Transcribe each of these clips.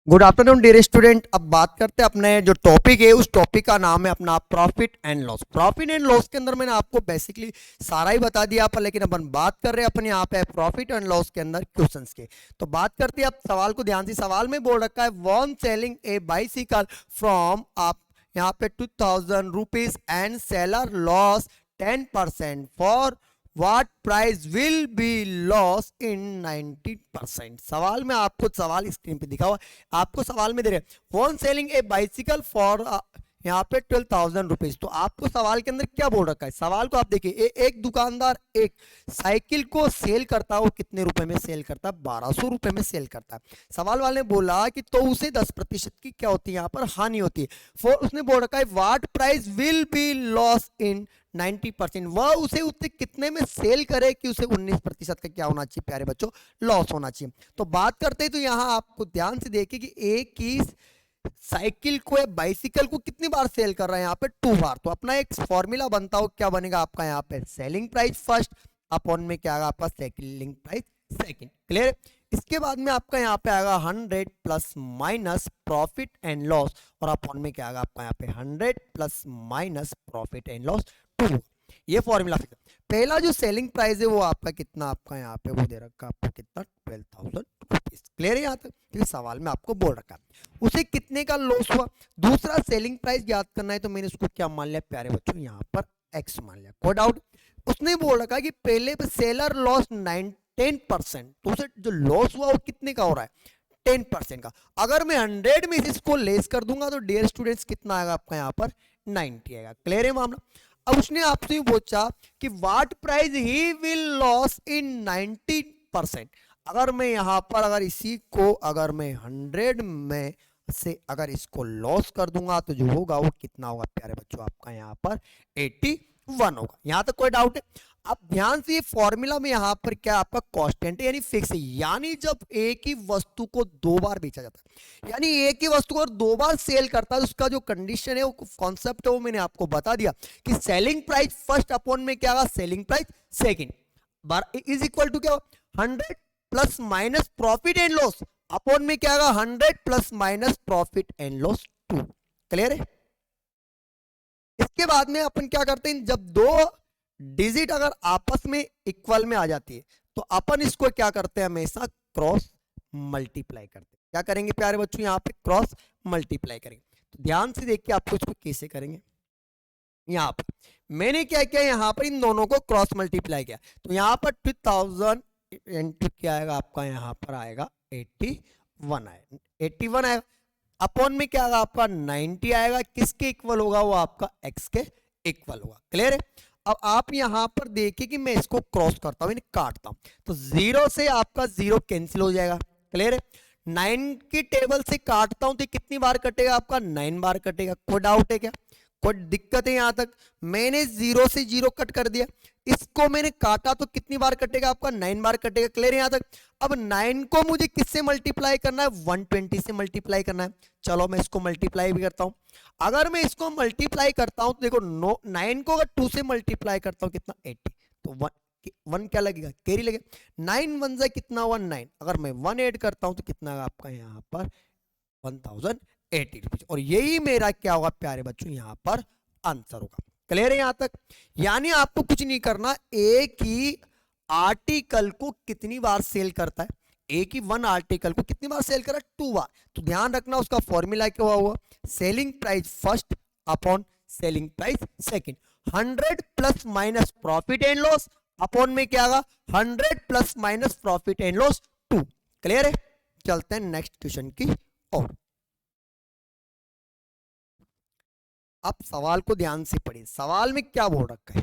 Good afternoon dear student. अब बात करते हैं अपने जो टॉपिक है, उस टॉपिक का नाम है अपना profit and loss. Profit and loss के अंदर मैंने आपको बेसिकली सारा ही बता दिया पर लेकिन अपन बात कर रहे हैं अपन यहाँ पे प्रॉफिट एंड लॉस के अंदर क्वेश्चंस के। तो बात करते हैं, आप सवाल को ध्यान से, सवाल में बोल रखा है one selling A bicycle from आप यहाँ पे 2000 rupees and seller loss 10% for what price will be loss in 90%। सवाल में आपको सवाल स्क्रीन पे दिखा हुआ, आपको सवाल में दे रहे हैं one selling A bicycle for यहाँ पे 12,000 रुपीज। तो आपको सवाल के अंदर क्या बोल रखा है, सवाल को आप देखिए, एक दुकानदार एक साइकिल को सेल करता है, वो कितने रुपए में सेल करता है, 1200 रुपए में सेल करता है। सवाल वाले ने बोला कि तो उसे 10% की क्या होती है, यहाँ पर हानि होती है। फॉर उसने बोल रखा है what price will be loss in 90%, वह उसे उससे कितने में सेल करे कि उसे 19% का क्या होना चाहिए प्यारे बच्चों, लॉस होना चाहिए। तो बात करते हैं, तो यहाँ आपको ध्यान से देखिए कि एक ही साइकिल को या बाइसिकल को कितनी बार सेल कर रहा है, यहाँ पे 2 बार। तो अपना एक फॉर्मूला बनता हो, क्या बनेगा आपका यहाँ पे सेलिंग प्राइस फर्स्ट अपॉन में क्या आएगा आपका सेलिंग प्राइस सेकंड। क्लियर। इसके बाद में आपका यहाँ पे आएगा 100 plus minus profit and loss, और अपॉन में क्या आएगा आपका यहाँ पे 100 plus minus profit and loss 2। ये फॉर्मूला पहला जो सेलिंग प्राइस है वो आपका कितना, आपका यहाँ पे वो दे रखा आपको कितना 12,000 रुपीज। क्लियर है यहाँ तक, तो सवाल में आपको बोल रखा है उसे कितने का लॉस हुआ। दूसरा सेलिंग प्राइस याद करना है, तो मैंने उसको क्या मान लिया प्यारे बच्चों, यहाँ पर एक्स मान लिया, कोई डाउट। उसने बोल रखा है कि पहले सेलर लॉस 10%, तो उसे जो लॉस हुआ वो कितने का हो रहा है, 10% का। अगर मैं 100 में इसको लेस कर दूंगा तो डियर स्टूडेंट्स कितना आएगा आपका यहाँ पर 90 आएगा। क्लियर है मामला। अब उसने आपसे पूछा कि what price he will loss in 90%। अगर मैं यहाँ पर अगर इसी को अगर मैं 100 में से अगर इसको लॉस कर दूंगा तो जो होगा वो कितना होगा प्यारे बच्चों, आपका यहाँ पर 81 होगा। यहाँ तक कोई डाउट है। अब ध्यान से, ये फॉर्मूला में यहाँ पर क्या आपका कांस्टेंट है यानी फिक्स है, यानी जब एक ही वस्तु को 2 बार बेचा जाता है, यानी एक ही वस्तु को 2 बार सेल करता है, उसका जो कंडीशन है वो कॉन्सेप्ट है वो मैंने आपको बता दिया कि सेलिंग प्राइस फर्स्ट अपॉन में क्या होगा selling price second is equal to क्या 100 plus minus profit and loss upon में क्या होगा 100 plus minus profit and loss 2। Clear है। इसके बाद में अपन क्या करते हैं, जब 2 डिजिट अगर आपस में इक्वल में आ जाती है तो अपन इसको क्या करते हैं, हमेशा क्रॉस मल्टीप्लाई करते हैं। क्या करेंगे प्यारे बच्चों, यहाँ पे क्रॉस मल्टीप्लाई करेंगे। तो ध्यान से देखिए आपको इसको कैसे करेंगे। यहाँ पर मैंने क्या किया, यहाँ पर इन दोनों को क्रॉस मल्टीप्लाई किया, तो यहाँ पर 2000 इंटू क्या आएगा आपका, यहाँ पर आएगा 81 आएगा, 81 आएगा अपॉन में क्या आएगा आपका 90 आएगा। किसके इक्वल होगा, वो आपका x के इक्वल होगा। क्लियर है। अब आप यहां पर देखिए कि मैं इसको क्रॉस करता हूं, काटता हूं, तो 0 से आपका 0 कैंसिल हो जाएगा। क्लियर है। 9 की टेबल से काटता हूं तो कितनी बार कटेगा आपका, 9 बार कटेगा। कोई डाउट है क्या, कोई दिक्कत है यहां तक। मैंने 0 से 0 कट कर दिया, इसको मैंने काटा तो कितनी बार कटेगा आपका, 9 बार कटेगा। क्लियर है यहां तक। अब 9 को मुझे किससे मल्टीप्लाई करना है, 120 से मल्टीप्लाई करना है। चलो मैं इसको मल्टीप्लाई भी करता हूं। अगर मैं इसको मल्टीप्लाई करता हूं तो देखो 9 को अगर 2 से मल्टीप्लाई करता हूं कितना 80, तो 1 क्या लगेगा, कैरी लगेगा। 9 1 जा कितना हुआ 9, अगर मैं 1 ऐड करता हूं तो कितना आपका यहाँ पर 1080 रुपीज, और यही मेरा क्या होगा प्यारे बच्चों यहाँ पर आंसर होगा। क्लियर है यहां तक। यानी आपको कुछ नहीं करना, एक ही आर्टिकल को कितनी बार सेल करता है, एक ही वन आर्टिकल को कितनी बार सेल करा, 2 बार। तो ध्यान रखना उसका फॉर्मूला क्या हुआ, selling price first upon selling price second. 100 plus minus profit and loss upon में क्या आएगा 100 plus minus profit and loss 2। Clear है। चलते हैं नेक्स्ट क्वेश्चन की ओर। अब सवाल को ध्यान से पढ़िए, सवाल में क्या बोल रखा है।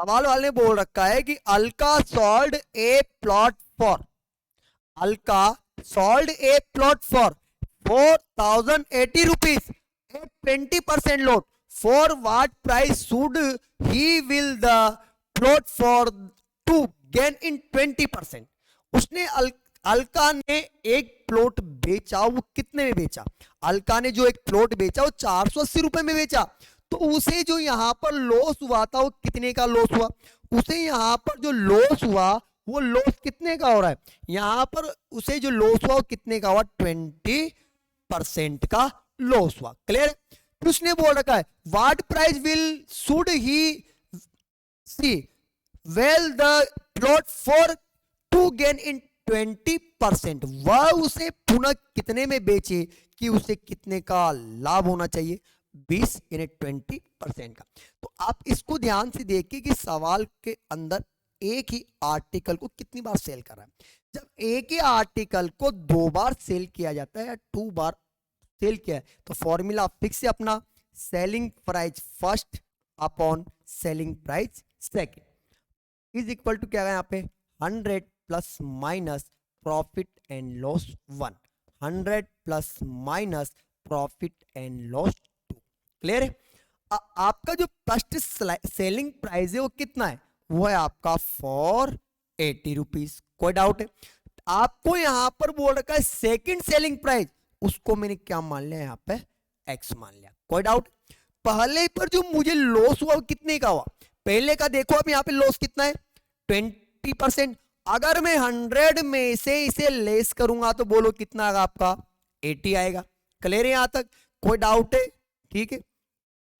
सवाल वाले ने बोल रखा है कि Alka sold a plot for, Alka sold a plot for 4080 rupees at 20% loss, for what price should he will the plot for to gain in 20%। उसने अल्का ने एक प्लॉट बेचा वो कितने में बेचा, अलका ने जो एक प्लॉट बेचा वो 480 रुपए में बेचा, तो उसे जो यहाँ पर लॉस हुआ था वो कितने का लॉस हुआ, उसे यहाँ पर जो लॉस हुआ वो लॉस कितने का हो रहा है, यहाँ पर उसे जो लॉस हुआ वो कितने का हुआ, 20% का लॉस हुआ। क्लियर। फिर उसने बोल रखा है what price will should he sell the plot for to gain in 20%, वह उसे पुनः कितने में बेचे कि उसे कितने का लाभ होना चाहिए, 20 यानी 20% का। तो आप इसको ध्यान से देखिए कि सवाल के अंदर एक ही आर्टिकल को कितनी बार सेल कर रहा है। जब एक ही आर्टिकल को 2 बार सेल किया जाता है या 2 बार सेल किया है तो फॉर्मूला फिक्स है अपना, selling price first upon selling price second is equal to क्या है यहाँ पे 100 plus minus profit and loss 1, 100 plus minus profit and loss 2। Clear है। आपका जो फर्स्ट सेलिंग प्राइस है वो कितना है, वो है आपका 480 रुपीज। कोई डाउट है। आपको यहां पर बोल रखा है सेकंड सेलिंग प्राइस, उसको मैंने क्या मान लिया यहाँ पे एक्स मान लिया। कोई डाउट। पहले पर जो मुझे लॉस हुआ वो कितने का हुआ, पहले का देखो अब यहाँ पे लॉस कितना है 20%। अगर मैं 100 में से इसे लेस करूंगा तो बोलो कितना आएगा आपका 80 आएगा। क्लियर है यहां तक, कोई डाउट है। ठीक है।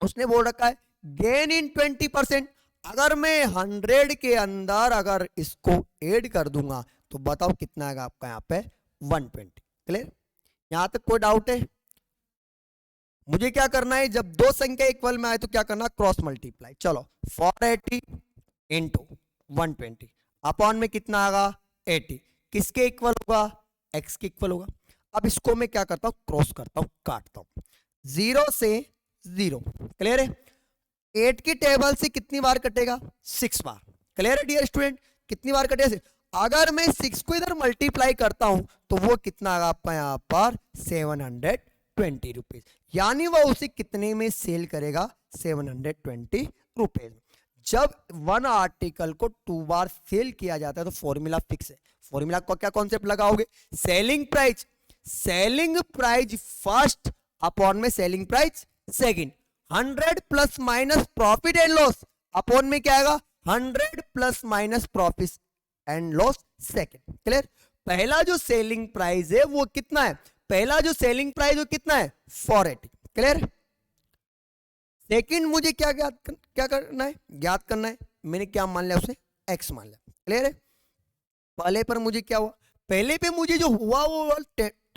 उसने बोल रखा है गेन इन 20%, अगर मैं 100 के अंदर अगर इसको ऐड कर दूंगा तो बताओ कितना आएगा आपका यहाँ पे 120। क्लियर। यहां तक कोई डाउट है। मुझे क्या करना है, जब दो संख्या इक्वल में आए तो क्या करना, क्रॉस मल्टीप्लाई। चलो 480 इंटू 120 अपॉन में कितना आएगा 80, किसके इक्वल होगा, एक्स के इक्वल होगा। अब इसको मैं क्या करता हूं, क्रॉस करता हूं, काटता हूं, 0 से 0। क्लियर है। 8 की टेबल से कितनी बार कटेगा, 6 बार। क्लियर है डियर स्टूडेंट, कितनी बार कटेगा। अगर मैं 6 को इधर मल्टीप्लाई करता हूं तो वो कितना आएगा आपका यहाँ पर 720 रुपीज, यानी वह उसे कितने में सेल करेगा 720 रुपीज। जब वन आर्टिकल को 2 बार सेल किया जाता है तो फॉर्मूला फिक्स है। फॉर्मूला को क्या कॉन्सेप्ट लगाओगे, selling price, selling price first upon में selling price second, 100 plus minus profit and loss upon में क्या आएगा 100 plus minus profit and loss second. Clear. पहला जो सेलिंग प्राइस है वो कितना है, पहला जो सेलिंग प्राइस वो कितना है 480। क्लियर। सेकंड मुझे क्या क्या करना है, ज्ञात करना है। मैंने क्या मान लिया, उसे एक्स मान लिया। क्लियर है। पहले पर मुझे क्या हुआ, पहले पे मुझे जो हुआ वो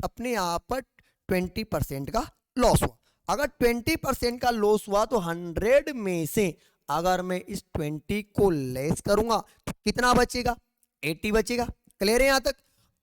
अपने यहाँ पर 20% का लॉस हुआ। अगर 20% का लॉस हुआ तो 100 में से अगर मैं इस 20 को लेस करूंगा तो कितना बचेगा, 80 बचेगा। क्लियर है यहां तक।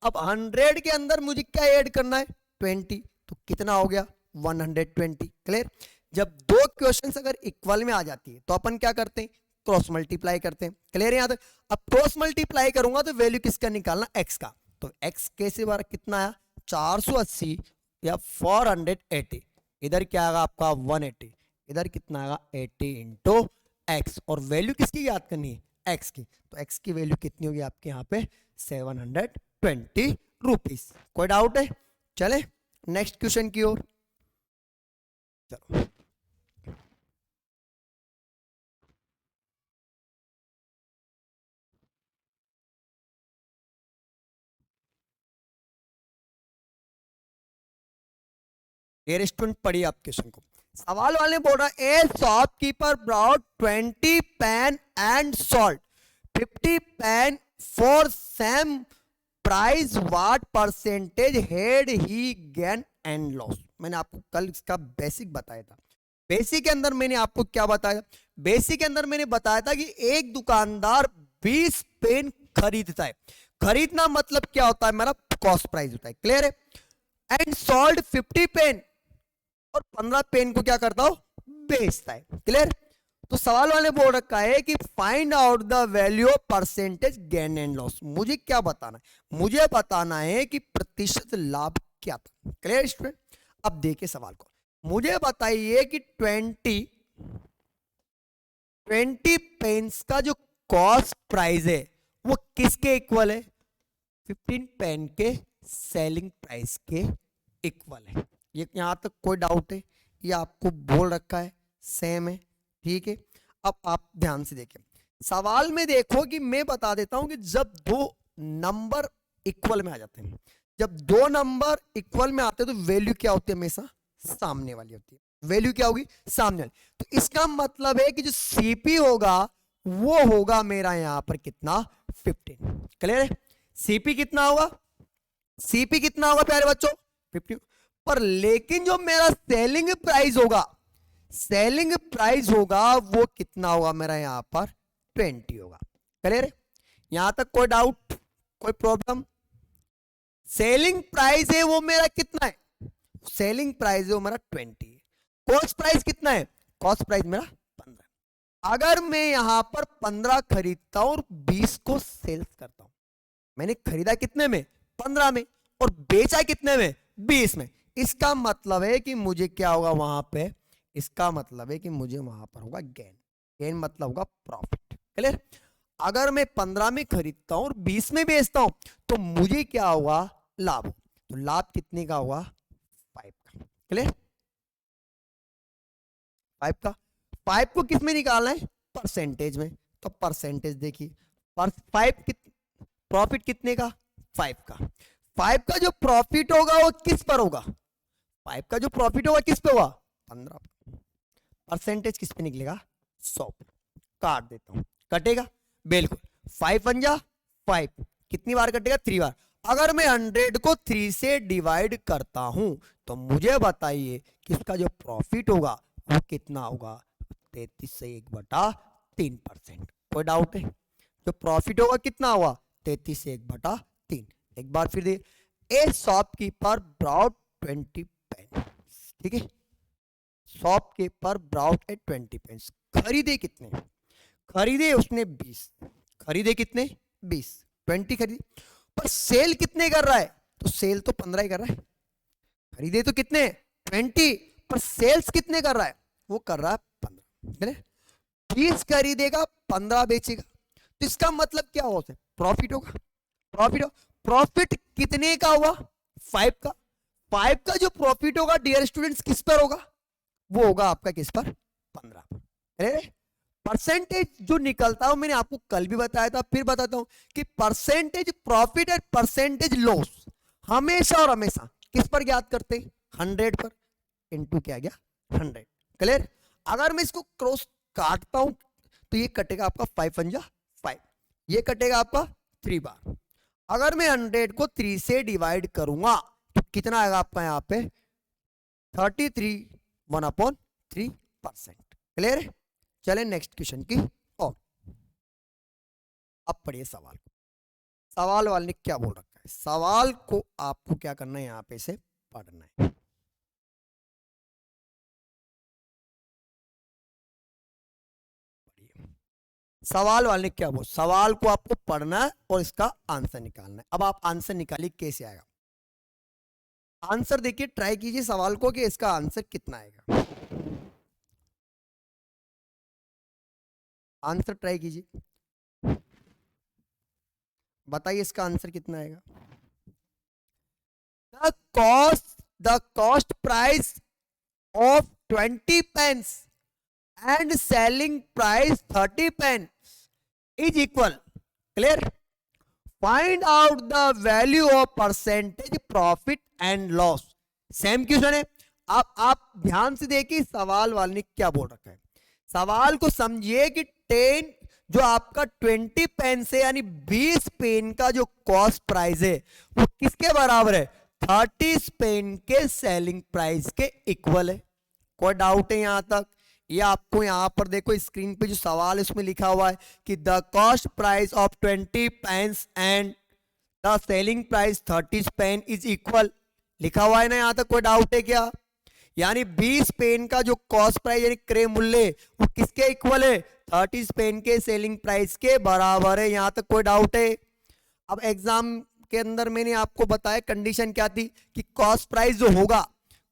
अब 100 के अंदर मुझे क्या ऐड करना है 20, तो कितना हो गया 120। क्लियर। जब दो क्वेश्चंस अगर इक्वल में आ जाती है तो अपन क्या करते हैं, क्रॉस मल्टीप्लाई करते हैं। क्लियर है यहां तक। अब क्रॉस मल्टीप्लाई करूंगा तो वैल्यू किसका निकालना, एक्स का। तो एक्स कैसे बार कितना आया 480 या 480, इधर क्या आएगा आपका 180, इधर कितना आएगा 80 इंटू एक्स, और वैल्यू किसकी याद करनी है, एक्स की। तो एक्स की वैल्यू कितनी होगी आपके यहाँ पे 720 रुपीज। कोई डाउट है। चले नेक्स्ट क्वेश्चन की ओर। चलो डियर स्टूडेंट पढ़िए आप क्वेश्चन को। सवाल वाले बोल रहा है a shopkeeper brought 20 pen and sold 50 pen for same price, what percentage had he gain and loss. मैंने आपको कल इसका बेसिक बताया था। बेसिक के अंदर मैंने आपको क्या बताया, बेसिक के अंदर मैंने बताया था कि एक दुकानदार 20 पेन खरीदता है। खरीदना मतलब क्या होता है, मेरा कॉस्ट प्राइस होता है। क्लियर है। एंड सॉल्ड 50 पेन, और 15 पेन को क्या करता हो, बेचता है। क्लियर। तो सवाल वाले बोल रखा है कि find out the value of percentage gain and loss. मुझे क्या बताना है, मुझे बताना है कि प्रतिशत लाभ क्या था। Clear student. अब देखिए सवाल को, मुझे बताइए कि 20 पेन्स का जो कॉस्ट प्राइस है वो किसके इक्वल है, 15 पेन के सेलिंग प्राइस के इक्वल है। ये यहां तक कोई डाउट है? ये आपको बोल रखा है, सेम है, ठीक है। अब आप ध्यान से देखें, सवाल में देखो कि मैं बता देता हूं कि जब दो नंबर इक्वल में आ जाते हैं, जब दो नंबर इक्वल में आते हैं तो वैल्यू क्या होती है? हमेशा सामने वाली होती है। वैल्यू क्या होगी? सामने वाली। तो इसका मतलब है कि जो सीपी होगा वो होगा मेरा यहां पर कितना? 15। क्लियर है? सीपी कितना होगा? सीपी कितना होगा प्यारे बच्चों? 15। पर लेकिन जो मेरा सेलिंग प्राइस होगा, सेलिंग प्राइस होगा वो कितना होगा मेरा यहां पर? 20 होगा। क्लियर है? यहां तक कोई डाउट, कोई प्रॉब्लम? सेलिंग प्राइस है वो मेरा कितना है? सेलिंग प्राइस है वो मेरा 20 है। कॉस्ट प्राइस कितना है? कॉस्ट प्राइस मेरा 15। अगर मैं यहां पर 15 खरीदता हूं और 20 को सेल्स करता हूं, मैंने खरीदा कितने में? 15 में, और बेचा कितने में? 20 में। इसका मतलब है कि मुझे क्या होगा वहां पे? इसका मतलब है कि मुझे वहां पर होगा गेन। गेन मतलब होगा प्रॉफिट। क्लियर? अगर मैं 15 में खरीदता हूं और 20 में बेचता हूं तो मुझे क्या होगा? लाभ। तो लाभ कितने का होगा? 5 का। क्लियर? 5 का। 5 को किस में निकालना है? परसेंटेज में। तो परसेंटेज देखिए, फाइव प्रॉफिट कितने का? 5 का। 5 का जो प्रॉफिट होगा वो किस पर होगा? 5 का जो प्रॉफिट होगा किस पे होगा? 15 पर। परसेंटेज किस पे निकलेगा? 100 पे। काट देता हूं, कटेगा बिल्कुल। 5 पंजा 5, कितनी बार कटेगा? 3 बार। अगर मैं 100 को 3 से डिवाइड करता हूं तो मुझे बताइए कि इसका जो प्रॉफिट होगा वो कितना होगा? 33 से 1/3%। कोई डाउट है? जो प्रॉफिट होगा कितना होगा? 33 से 1/3। एक बार फिर दे, ए शॉपकीपर ब्राउट 20 पेन। ठीक है, शॉपकीपर ब्राउट एट 20 पेन्स। खरीदे कितने? खरीदे उसने 20। खरीदे कितने? 20। 20 खरीदे, पर सेल कितने कर रहा है? तो सेल तो 15 ही कर रहा है। खरीदे तो कितने? 20, पर सेल्स कितने कर रहा है? वो कर रहा है 15। 20 खरीदेगा, 15 बेचेगा, तो इसका मतलब क्या होता है? प्रॉफिट होगा। प्रॉफिट प्रॉफिट कितने का हुआ? 5 का। 5 का जो प्रॉफिट होगा डियर स्टूडेंट्स किस पर होगा? वो होगा आपका किस पर? 15 पर। परसेंटेज जो निकलता है मैंने आपको कल भी बताया था, फिर बताता हूं कि परसेंटेज प्रॉफिट और परसेंटेज लॉस हमेशा और हमेशा किस पर ज्ञात करते हैं? 100 पर। इनटू क्या गया? 100। क्लियर? अगर मैं इसको क्रॉस काटता हूं तो ये कटेगा आपका 5 पंजा 5, ये कटेगा आपका 3 बार। अगर मैं 100 को 3 से डिवाइड करूंगा तो कितना आएगा आपका यहां पे? 33 1/3%। क्लियर है? चले नेक्स्ट क्वेश्चन की और। अब पढ़िए सवाल को। सवाल वाले ने क्या बोल रखा है? सवाल को आपको क्या करना है? यहां पे से पढ़ना है। सवाल वाले ने क्या बोल, सवाल को आपको पढ़ना है और इसका आंसर निकालना है। अब आप आंसर निकालिए, कैसे आएगा आंसर? देखिए, ट्राई कीजिए सवाल को कि इसका आंसर कितना आएगा। आंसर ट्राई कीजिए, बताइए इसका आंसर कितना आएगा। The cost price of 20 pens and selling price 30 pence is equal. Clear? Find out the value of percentage profit and loss. Same question है। आप ध्यान से देखिए सवाल वाले ने क्या बोल रखा है। सवाल को समझिए कि 10 जो आपका 20 पेन से यानी 20 पेन का जो कॉस्ट प्राइस है वो किसके बराबर है? 30 पेन के सेलिंग प्राइस के इक्वल है। कोई डाउट है यहां तक? ये आपको यहां पर देखो स्क्रीन पे जो सवाल है उसमें लिखा हुआ है कि the cost price of 20 pens and the selling price 30 pen is equal. लिखा हुआ है ना? यहां तक कोई डाउट है क्या? यानी 20 पेन का जो कॉस्ट प्राइस यानी क्रय मूल्य वो किसके इक्वल है? 30 पेन के सेलिंग प्राइस के बराबर है। यहां तक कोई डाउट है? अब एग्जाम के अंदर मैंने आपको बताया कंडीशन क्या थी कि कॉस्ट प्राइस जो होगा,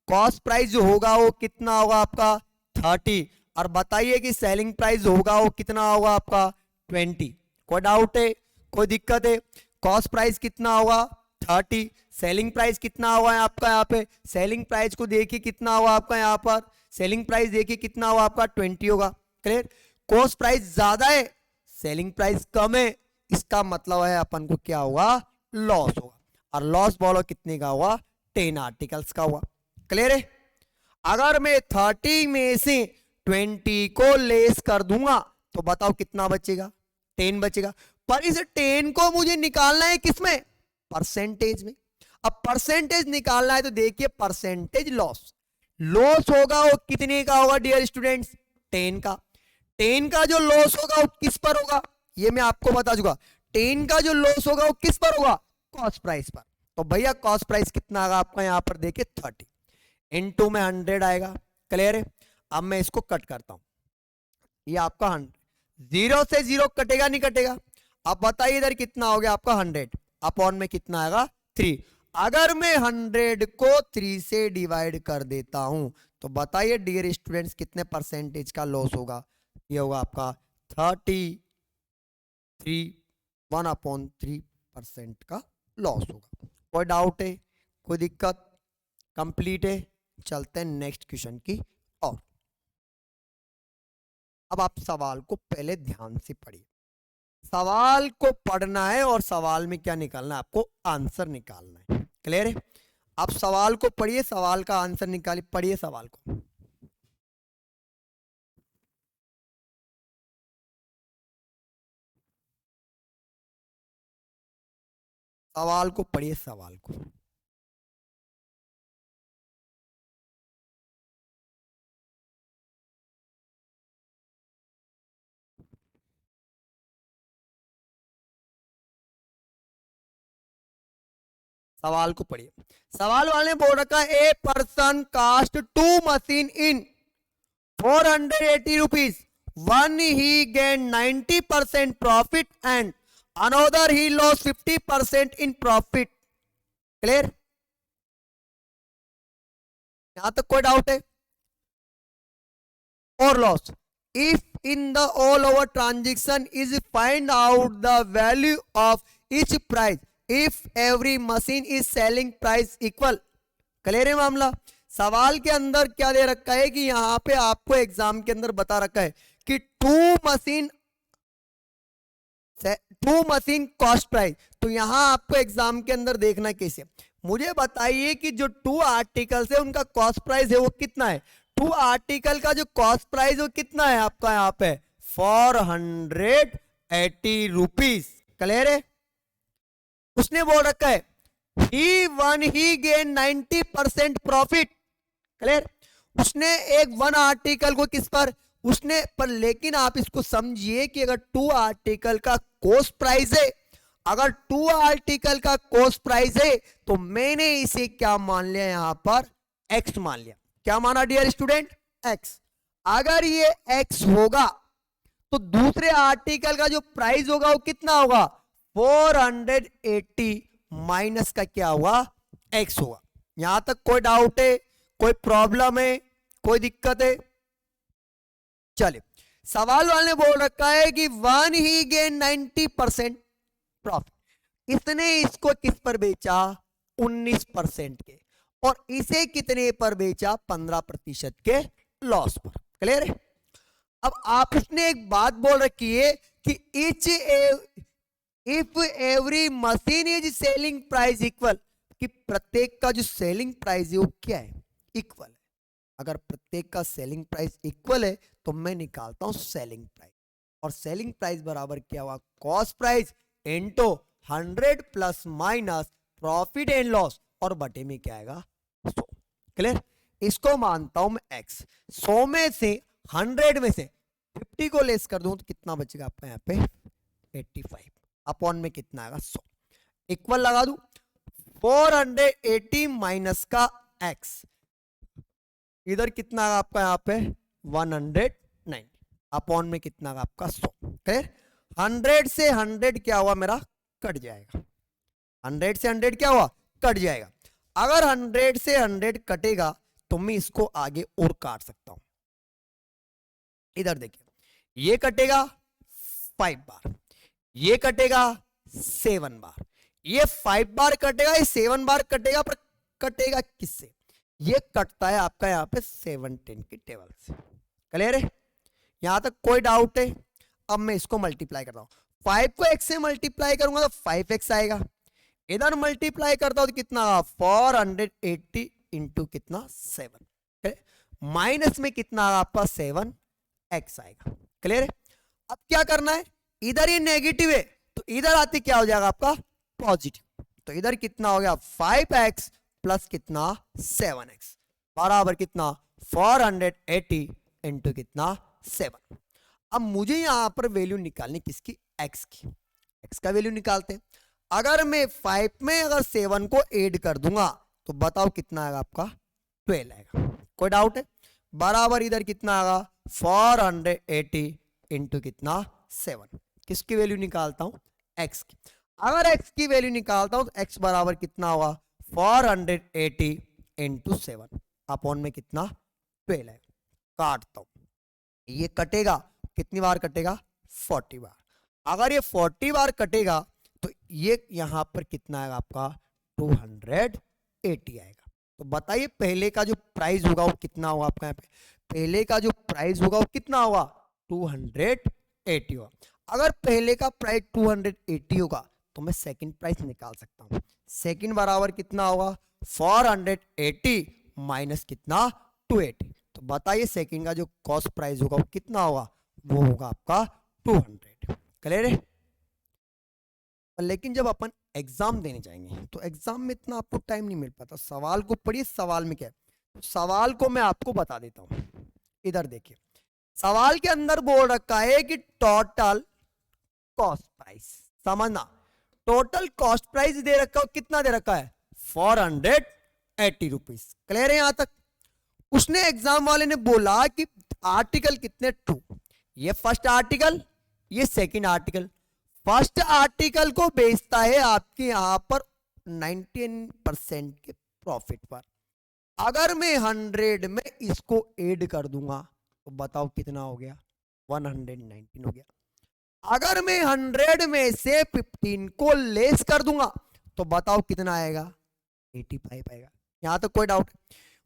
कॉस्ट प्राइस जो होगा वो कितना होगा आपका? 30। और बताइए कि सेलिंग प्राइस होगा वो कितना होगा आपका? 20। कोई डाउट है? कोई दिक्कत है? कॉस्ट प्राइस कितना होगा? 30, सेलिंग प्राइस कितना हुआ है आपका यहाँ पे, सेलिंग प्राइस को देखिए कितना हुआ आपका यहाँ पर, सेलिंग प्राइस देखिए कितना हुआ आपका 20 होगा। क्लियर। कॉस्ट प्राइस ज्यादा है, सेलिंग प्राइस कम है, इसका मतलब है अपन को क्या हुआ, लॉस होगा। और लॉस बोलो कितने का हुआ, 10 आर्टिकल्स का हुआ। क्लियर है। अगर मैं 30 में से 20 को लेस कर दूंगा तो बताओ कितना बचेगा, 10 बचेगा। पर इस 10 को मुझे निकालना है किसमें, परसेंटेज में। अब परसेंटेज निकालना है तो देखिए परसेंटेज लॉस, लॉस होगा वो कितने का होगा डियर स्टूडेंट्स, 10 का। 10 का जो लॉस होगा वो किस पर होगा, ये मैं आपको बता दूंगा। 10 का जो लॉस होगा वो किस पर होगा, कॉस्ट प्राइस पर। तो भैया कॉस्ट प्राइस कितना आएगा आपका यहाँ पर देखिए 30 इनटू में 100 आएगा। क्लियर है। अब मैं इसको कट करता हूं, ये आपका 100, 0 से 0 कटेगा नहीं कटेगा। अब बताइए इधर कितना हो गया आपका 100 अपॉन में कितना आएगा 3। अगर मैं 100 को 3 से डिवाइड कर देता हूं तो बताइए डियर स्टूडेंट्स कितने परसेंटेज का लॉस होगा, ये होगा आपका 33 1/3% का लॉस होगा। कोई डाउट है, कोई दिक्कत, कंप्लीट है। चलते हैं नेक्स्ट क्वेश्चन की और। अब आप सवाल को पहले ध्यान से पढ़िए, सवाल को पढ़ना है और सवाल में क्या निकालना है, आपको आंसर निकालना है। क्लियर है। आप सवाल को पढ़िए, सवाल का आंसर निकालिए, पढ़िए सवाल को। सवाल को पढ़िए, सवाल को। सवाल को पढ़िए। सवाल वाले ने बोल रखा है a person cost 2 machine in 480 rupees, one he gain 90% profit and another he loss 50% in profit. Clear. यहां तक कोई डाउट है, और loss if in the all over transaction is find out the value of each price if every machine is selling price equal. Clear है मामला। सवाल के अंदर क्या दे रखा है कि यहां पे आपको एग्जाम के अंदर बता रखा है कि टू मशीन कॉस्ट प्राइस। तो यहां आपको एग्जाम के अंदर देखना कैसे, मुझे बताइए कि जो 2 आर्टिकल्स है उनका कॉस्ट प्राइस है वो कितना है। 2 आर्टिकल का जो कॉस्ट प्राइस वो कितना है आपका यहाँ पे 480 रुपीज। क्लियर है। उसने बोल रखा है ही गेन 90% प्रॉफिट। क्लियर। उसने एक 1 आर्टिकल को किस पर, उसने पर, लेकिन आप इसको समझिए कि अगर 2 आर्टिकल का कॉस्ट प्राइस है, अगर 2 आर्टिकल का कॉस्ट प्राइस है तो मैंने इसे क्या मान लिया यहां पर, एक्स मान लिया। क्या माना डियर स्टूडेंट, एक्स। अगर ये एक्स होगा तो दूसरे आर्टिकल का जो प्राइस होगा वो कितना होगा 480 माइनस का क्या हुआ, एक्स होगा। यहां तक कोई डाउट है, कोई प्रॉब्लम है, कोई दिक्कत है। चलिए सवाल वाले ने बोल रखा है कि वन ही गेन 90% प्रॉफिट, इसने इसको किस पर बेचा 19% के, और इसे कितने पर बेचा 15% के लॉस पर। क्लियर है। अब आप उसने एक बात बोल रखी है कि if every machine is selling price equal, कि प्रत्येक का जो सेलिंग प्राइस है वो क्या है, इक्वल है। अगर प्रत्येक का सेलिंग प्राइस इक्वल है तो मैं निकालता हूं सेलिंग प्राइस, और सेलिंग प्राइस बराबर क्या हुआ cost price into 100 plus minus profit and loss, और बटे में क्या आएगा 100। क्लियर। इसको मानता हूं मैं x। 100 में से 100 में से 50 को लेस कर दूं तो कितना बचेगा आपका यहाँ पे 85 अपॉन में कितना आएगा 100। इक्वल लगा दूं 480 माइनस का x, इधर कितना आएगा आपका यहाँ पे 190 अपॉन में कितना आएगा आपका 100। क्लियर। 100 से 100 क्या हुआ मेरा कट जाएगा, 100 से 100 क्या हुआ कट जाएगा। अगर 100 से 100 कटेगा तो मैं इसको आगे और काट सकता हूं। इधर देखिए ये कटेगा 5 बार, ये कटेगा 7 बार, ये 5 बार कटेगा, ये 7 बार कटेगा, पर कटेगा किससे? ये कटता है आपका यहाँ पे 710 की टेबल से। क्लियर है? यहां तक कोई डाउट है? अब मैं इसको मल्टीप्लाई करता हूं, 5 को x से मल्टीप्लाई करूंगा तो 5x आएगा, इधर मल्टीप्लाई करता हूं तो कितना 480 इंटू कितना 7, माइनस में कितना आपका 7x आएगा। क्लियर है? अब क्या करना है, इधर ये नेगेटिव है तो इधर आते क्या हो जाएगा आपका पॉजिटिव, तो इधर कितना हो गया 5x प्लस कितना 7x बराबर कितना 480 इंटू कितना 7। अब मुझे यहां पर वैल्यू निकालनी किसकी, x की। x का वैल्यू निकालते हैं। अगर मैं 5 में अगर 7 को ऐड कर दूंगा तो बताओ कितना आएगा आपका 12 आएगा। कोई डाउट है? बराबर इधर कितना आएगा 480 इंटू कितना 7। किसकी वैल्यू निकालता हूं, x की। अगर x की वैल्यू निकालता हूं तो x बराबर कितना होगा 480 इंटू 7 अपॉन में कितना 12 है। काटता हूं, ये कटेगा कितनी बार कटेगा 40 बार। अगर ये 40 बार कटेगा तो ये यहां पर कितना आएगा आपका 280 आएगा। तो बताइए पहले का जो प्राइस होगा वो कितना होगा आपका, यहाँ पे पहले का जो प्राइस होगा वो कितना होगा 280 होगा। अगर पहले का प्राइस 280 होगा तो मैं सेकंड प्राइस निकाल सकता हूं। सेकंड बराबर कितना होगा 480 माइनस कितना 280। तो बताइए सेकंड का जो कॉस्ट प्राइस होगा वो कितना होगा, वो होगा आपका 200। क्लियर है? लेकिन जब अपन एग्जाम देने जाएंगे तो एग्जाम में इतना आपको टाइम नहीं मिल पाता। सवाल को पढ़िए, सवाल में क्या है, सवाल को मैं आपको बता देता हूं। इधर देखिए, सवाल के अंदर बोल रखा है कि टोटल कॉस्ट प्राइस, समझना, टोटल कॉस्ट प्राइस दे रखा है, कितना दे रखा है 480 रुपीज। क्लियर है यहां तक? उसने एग्जाम वाले ने बोला कि आर्टिकल कितने 2, ये फर्स्ट आर्टिकल, ये सेकंड आर्टिकल। फर्स्ट आर्टिकल को बेचता है आपके यहां पर 19% के प्रॉफिट पर। अगर मैं 100 में इसको ऐड कर दूंगा तो बताओ कितना हो गया 119 हो गया। अगर मैं 100 में से 15 को लेस कर दूंगा तो बताओ कितना आएगा 85 आएगा। यहां तक कोई डाउट?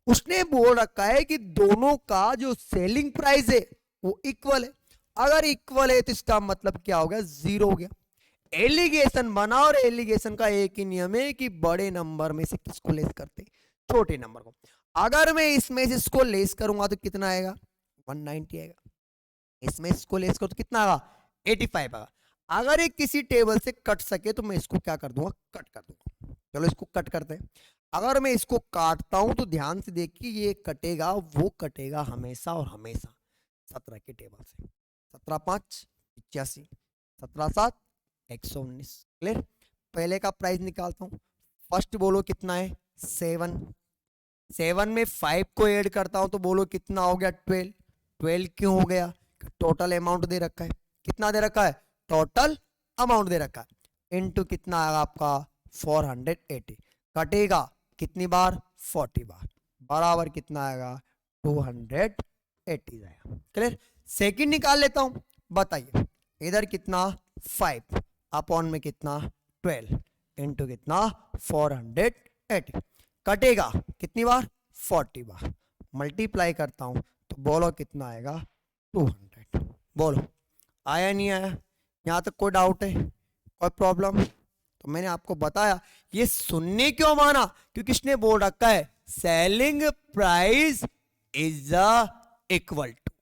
उसने बोल रखा है कि दोनों का जो सेलिंग प्राइस है वो इक्वल है। अगर इक्वल है तो इसका मतलब क्या हो गया, जीरो हो गया। एलिगेशन बना, और एलिगेशन का एक ही नियम है कि बड़े नंबर में से किसको लेस करते, छोटे नंबर को। अगर मैं इसमें से इसको लेस करूंगा तो कितना आएगा 190 आएगा, इसमें इसको लेस करो तो कितना आएगा 85 आएगा। अगर ये किसी टेबल से कट सके तो मैं इसको क्या कर दूंगा, कट कर दूंगा। चलो इसको कट करते हैं। अगर मैं इसको काटता हूं तो ध्यान से देखिए, ये कटेगा, वो कटेगा हमेशा और हमेशा 17 के टेबल से। 17 5 85, 17 7 119। क्लियर? पहले का प्राइस निकालता हूं। फर्स्ट बोलो कितना है 7, 7 में 5 को ऐड करता हूं तो बोलो कितना हो गया 12। 12 क्यों हो गया, टोटल अमाउंट दे रखा है। कितना दे रखा है, टोटल अमाउंट दे रखा है, इनटू कितना आएगा आपका 480। कटेगा कितनी बार 40 बार, बराबर कितना आएगा 280 आएगा। क्लियर? सेकंड निकाल लेता हूं। बताइए इधर कितना 5 अपॉन में कितना 12 इंटू कितना 480। कटेगा कितनी बार 40 बार, मल्टीप्लाई करता हूं तो बोलो कितना आएगा 200। बोलो आया नहीं आया? यहां तक कोई डाउट है, कोई प्रॉब्लम? तो मैंने आपको बताया ये सुनने क्यों माना, क्योंकि इसने बोल रखा है selling price is equal to,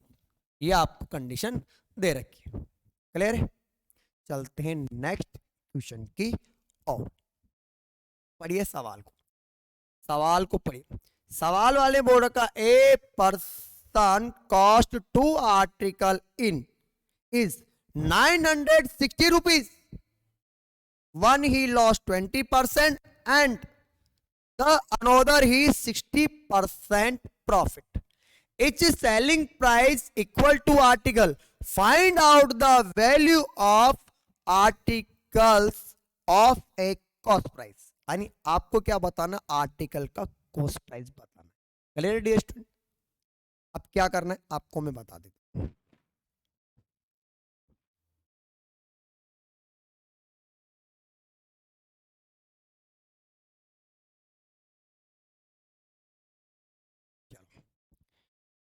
ये आपको कंडीशन दे रखी है। क्लियर है? चलते हैं नेक्स्ट क्वेश्चन की ओर। पढ़िए सवाल को, सवाल को पढ़िए। सवाल वाले बोल रखा a person cost two article in is 960 rupees. One he lost 20% and the another he 60% profit. Its selling price equal to article. Find out the value of articles of a cost price. यानी आपको क्या बताना, article का cost price बताना। Clear dear student? अब क्या करना है आपको मैं बता देता हूं।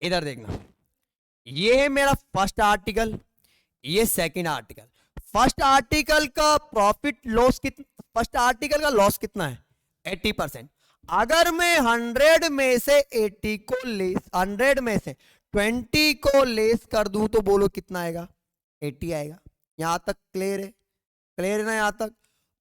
इधर देखना, ये है मेरा फर्स्ट आर्टिकल, ये सेकंड आर्टिकल। फर्स्ट आर्टिकल का प्रॉफिट लॉस कितना, फर्स्ट आर्टिकल का लॉस कितना है 80%। अगर मैं 100 में से 80 को लेस, 100 में से 20 को लेस कर दूं तो बोलो कितना आएगा, 80 आएगा। यहां तक क्लियर है, क्लियर है ना यहां तक।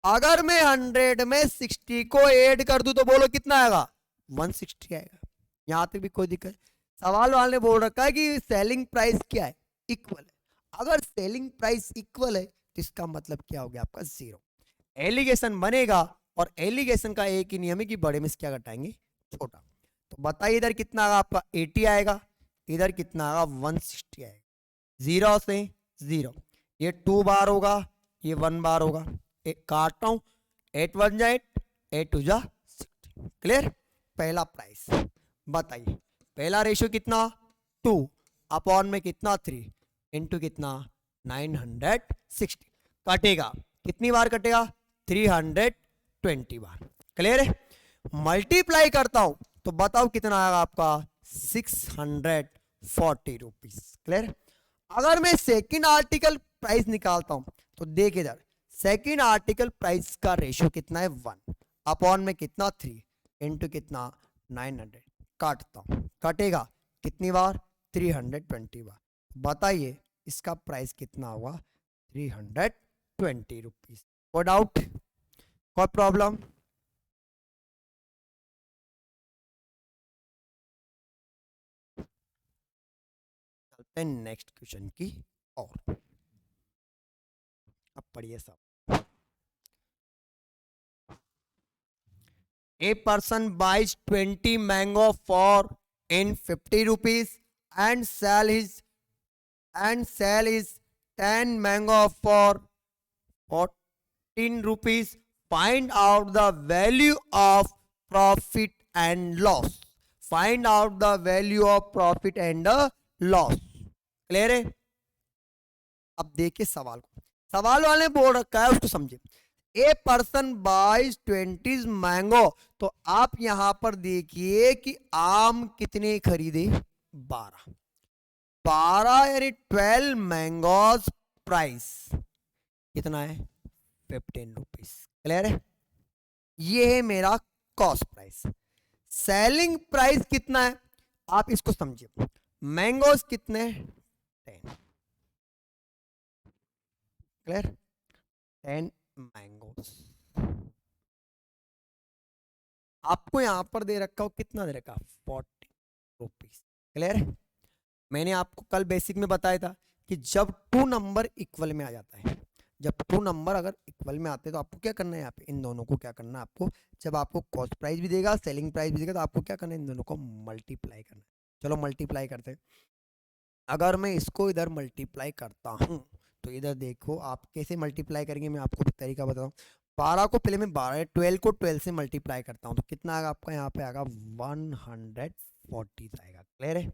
अगर मैं 100 में 60 को ऐड कर दूं तो बोलो कितना आएगा, 160 आएगा। यहां तक भी कोई दिक्कत? सवाल वाले ने बोल रखा है कि सेलिंग प्राइस क्या है, इक्वल है। अगर सेलिंग प्राइस इक्वल है तो इसका मतलब क्या हो गया आपका, जीरो। एलिगेशन बनेगा, और एलिगेशन का एक ही नियम है कि बड़े में से क्या घटाएंगे, छोटा। तो बताइए इधर कितना आएगा आपका 80 आएगा, इधर कितना आएगा 160 आएगा। जीरो से जीरो, ये 2 बार होगा, ये 1 बार होगा। काटता हूं, 8 1 जा 8, 8 2 जा 60। क्लियर? पहला प्राइस बताइए, पहला रेशियो कितना 2 अपॉन में कितना 3 इंटू कितना 960। कटेगा कितनी बार कटेगा, 320 बार। क्लियर है? मल्टीप्लाई करता हूं तो बताओ कितना आएगा आपका 640 रुपीज। क्लियर? अगर मैं सेकंड आर्टिकल प्राइस निकालता हूं तो देख इधर, सेकंड आर्टिकल प्राइस का रेशियो कितना है 1 अपॉन में कितना 3 इंटू कितना 900। काटता हूं, कटेगा कितनी बार 320 बार। बताइए इसका प्राइस कितना होगा, 320 रुपीज। कोई डाउट, कोई प्रॉब्लम? चलते हैं नेक्स्ट क्वेश्चन की और। अब पढ़िए सब। A person buys 20 mango for in 50 rupees and sell his 10 mango for 14 rupees. Find out the value of profit and loss. Find out the value of profit and loss. Clear है? अब देखिए सवाल को, सवाल वाले ने बोल रखा है उसको समझे। ए पर्सन बाइज 20 मैंगो, तो आप यहां पर देखिए कि आम कितने खरीदे, 12 यानी 12 मैंगोज। प्राइस कितना है 15 रुपीज। क्लियर है? ये है मेरा कॉस्ट प्राइस। सेलिंग प्राइस कितना है आप इसको समझिए। मैंगोज कितने 10। क्लियर? 10 मैंगोज। आपको यहां पर दे रखा हो कितना दे रखा 40 रुपीज। क्लियर है? मैंने आपको कल बेसिक में बताया था कि जब 2 नंबर इक्वल में आ जाता है, जब 2 नंबर अगर इक्वल में आते हैं तो आपको क्या करना है, यहाँ पे इन दोनों को क्या करना है आपको, जब आपको कॉस्ट प्राइस भी देगा सेलिंग प्राइस भी देगा तो आपको क्या करना है, इन दोनों को मल्टीप्लाई करना है। चलो मल्टीप्लाई करते हैं। अगर मैं इसको इधर मल्टीप्लाई करता हूं तो इधर देखो आप कैसे मल्टीप्लाई करेंगे, मैं आपको तरीका बताऊं। 12 को पहले मैं 12 को 12 से मल्टीप्लाई करता हूं तो कितना आएगा आपका, यहाँ पे आएगा 140 आएगा। क्लियर है?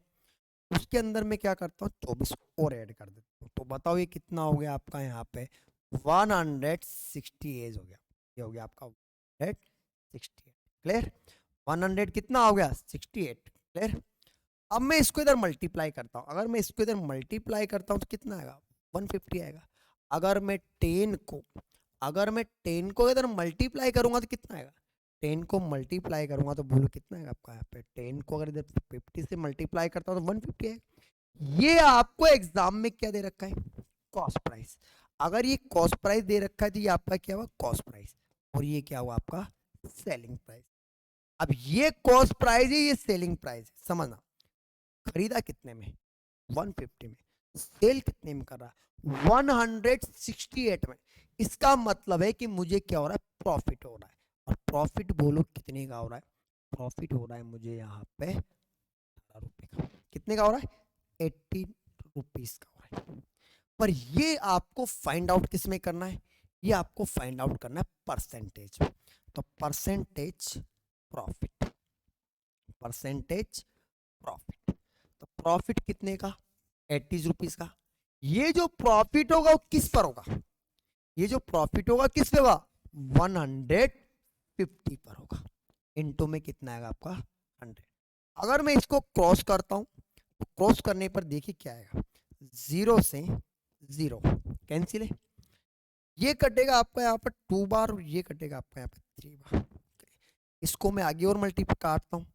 उसके अंदर मैं क्या करता हूँ 24 और ऐड कर देता हूँ, तो बताओ ये कितना हो गया आपका, यहाँ पे 168 हो गया। ये हो गया आपका 168। क्लियर? 100 कितना हो गया 68। क्लियर? अब मैं इसको इधर मल्टीप्लाई करता हूँ, अगर मैं इसको इधर मल्टीप्लाई करता हूँ तो कितना आएगा 150 आएगा। अगर मैं 10 को इधर मल्टीप्लाई करूंगा तो कितना आएगा, 10 को मल्टीप्लाई करूंगा तो बोलो कितना आएगा आपका, यहाँ पे 10 को अगर इधर 50 से मल्टीप्लाई करता हूँ तो 150 आएगा। ये आपको एग्जाम में क्या दे रखा है, कॉस्ट प्राइस। अगर ये कॉस्ट प्राइस दे रखा है तो ये आपका क्या हुआ कॉस्ट प्राइस, और ये क्या हुआ आपका सेलिंग प्राइस। अब ये कॉस्ट प्राइस है, ये सेलिंग प्राइस है। समझना, खरीदा कितने में 150 में, सेल कितने में कर रहा है 168 में। इसका मतलब है कि मुझे क्या हो रहा है, प्रॉफिट हो रहा है। और प्रॉफिट बोलो कितने का हो रहा है, प्रॉफिट हो रहा है मुझे यहाँ पे 18 रुपए का। कितने का हो रहा है 80 रुपीज का हो रहा है। पर ये आपको फाइंड आउट किस में करना है, ये आपको फाइंड आउट करना है परसेंटेज। तो परसेंटेज प्रॉफिट, परसेंटेज प्रॉफिट। तो प्रॉफिट कितने का 80 रुपीज का। ये जो प्रॉफिट होगा वो किस पर होगा, ये जो प्रॉफिट होगा किस पे होगा 150 पर होगा। इनटू में कितना आएगा आपका 100। अगर मैं इसको क्रॉस करता हूं तो क्रॉस करने पर देखिए क्या आएगा, 0 से 0 कैंसिल है, ये कटेगा आपका यहाँ पर 2 बार और ये कटेगा आपका यहाँ पर 3 बार। इसको मैं आगे और मल्टीप्लाई काटता हूँ,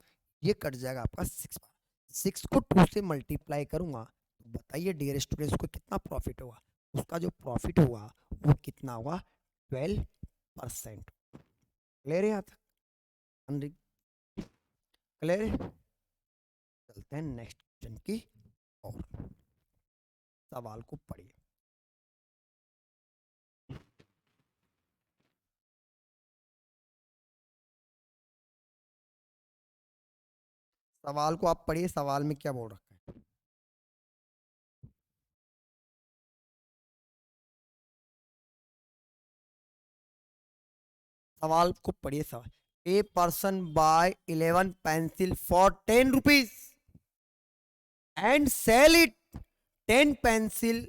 ये कट जाएगा आपका 6 बार। 6 को 2 से मल्टीप्लाई करूंगा तो बताइए डियर स्टूडेंट्स को कितना प्रॉफिट होगा, उसका जो प्रॉफिट होगा वो कितना होगा, 12%। क्लियर है यहाँ तक, क्लियर है। चलते हैं नेक्स्ट क्वेश्चन की और सवाल को पढ़िए। सवाल को आप पढ़िए, सवाल में क्या बोल रखा है। सवाल को पढ़िए। सवाल, a person buy 11 pencil for 10 rupees and sell it 10 pencil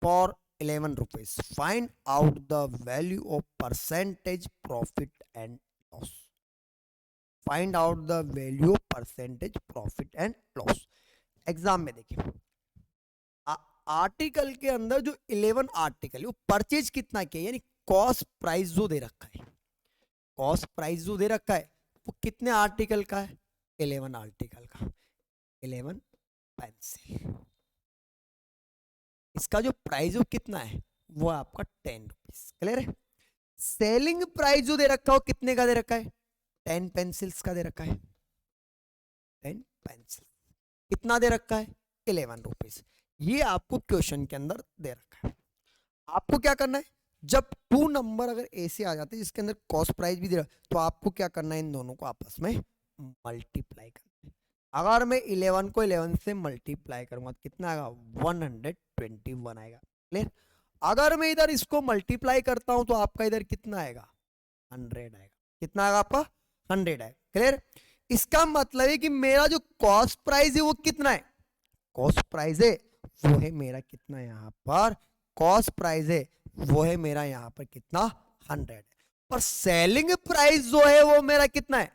for 11 rupees. Find out the value of percentage profit and loss. Find out the value of percentage profit and loss. Exam में देखिए, article के अंदर जो 11 article है वो purchase कितना किया, यानी कॉस्ट प्राइस जो दे रखा है, कॉस्ट प्राइस जो दे रखा है वो कितने आर्टिकल का है, 11 आर्टिकल का, 11 पेंसिल। इसका जो प्राइस वो कितना है, वो आपका 10 रुपीज। क्लियर है। सेलिंग प्राइस जो दे रखा है वो कितने का दे रखा है, 10 पेंसिल्स का दे रखा है, 10 पेंसिल। कितना दे रखा है, 11 रुपीज। ये आपको क्वेश्चन के अंदर दे रखा है। आपको क्या करना है, जब 2 नंबर अगर ऐसे आ जाते हैं जिसके अंदर कॉस्ट प्राइस भी दे रहा है, तो आपको क्या करना है, इन दोनों को आपस में मल्टीप्लाई करना है। अगर मैं 11 को 11 से मल्टीप्लाई करूंगा तो कितना आएगा, 121 आएगा। क्लियर। अगर मैं इधर इसको मल्टीप्लाई करता हूं तो आपका इधर कितना आएगा, 100 आएगा। कितना आएगा आपका, 100 आएगा। क्लियर। इसका मतलब है कि मेरा जो कॉस्ट प्राइस है वो कितना है, कॉस्ट प्राइस है वो है मेरा कितना, यहां पर कॉस्ट प्राइस है वो है मेरा यहां पर कितना, 100 है। पर सेलिंग प्राइस जो है वो मेरा कितना है,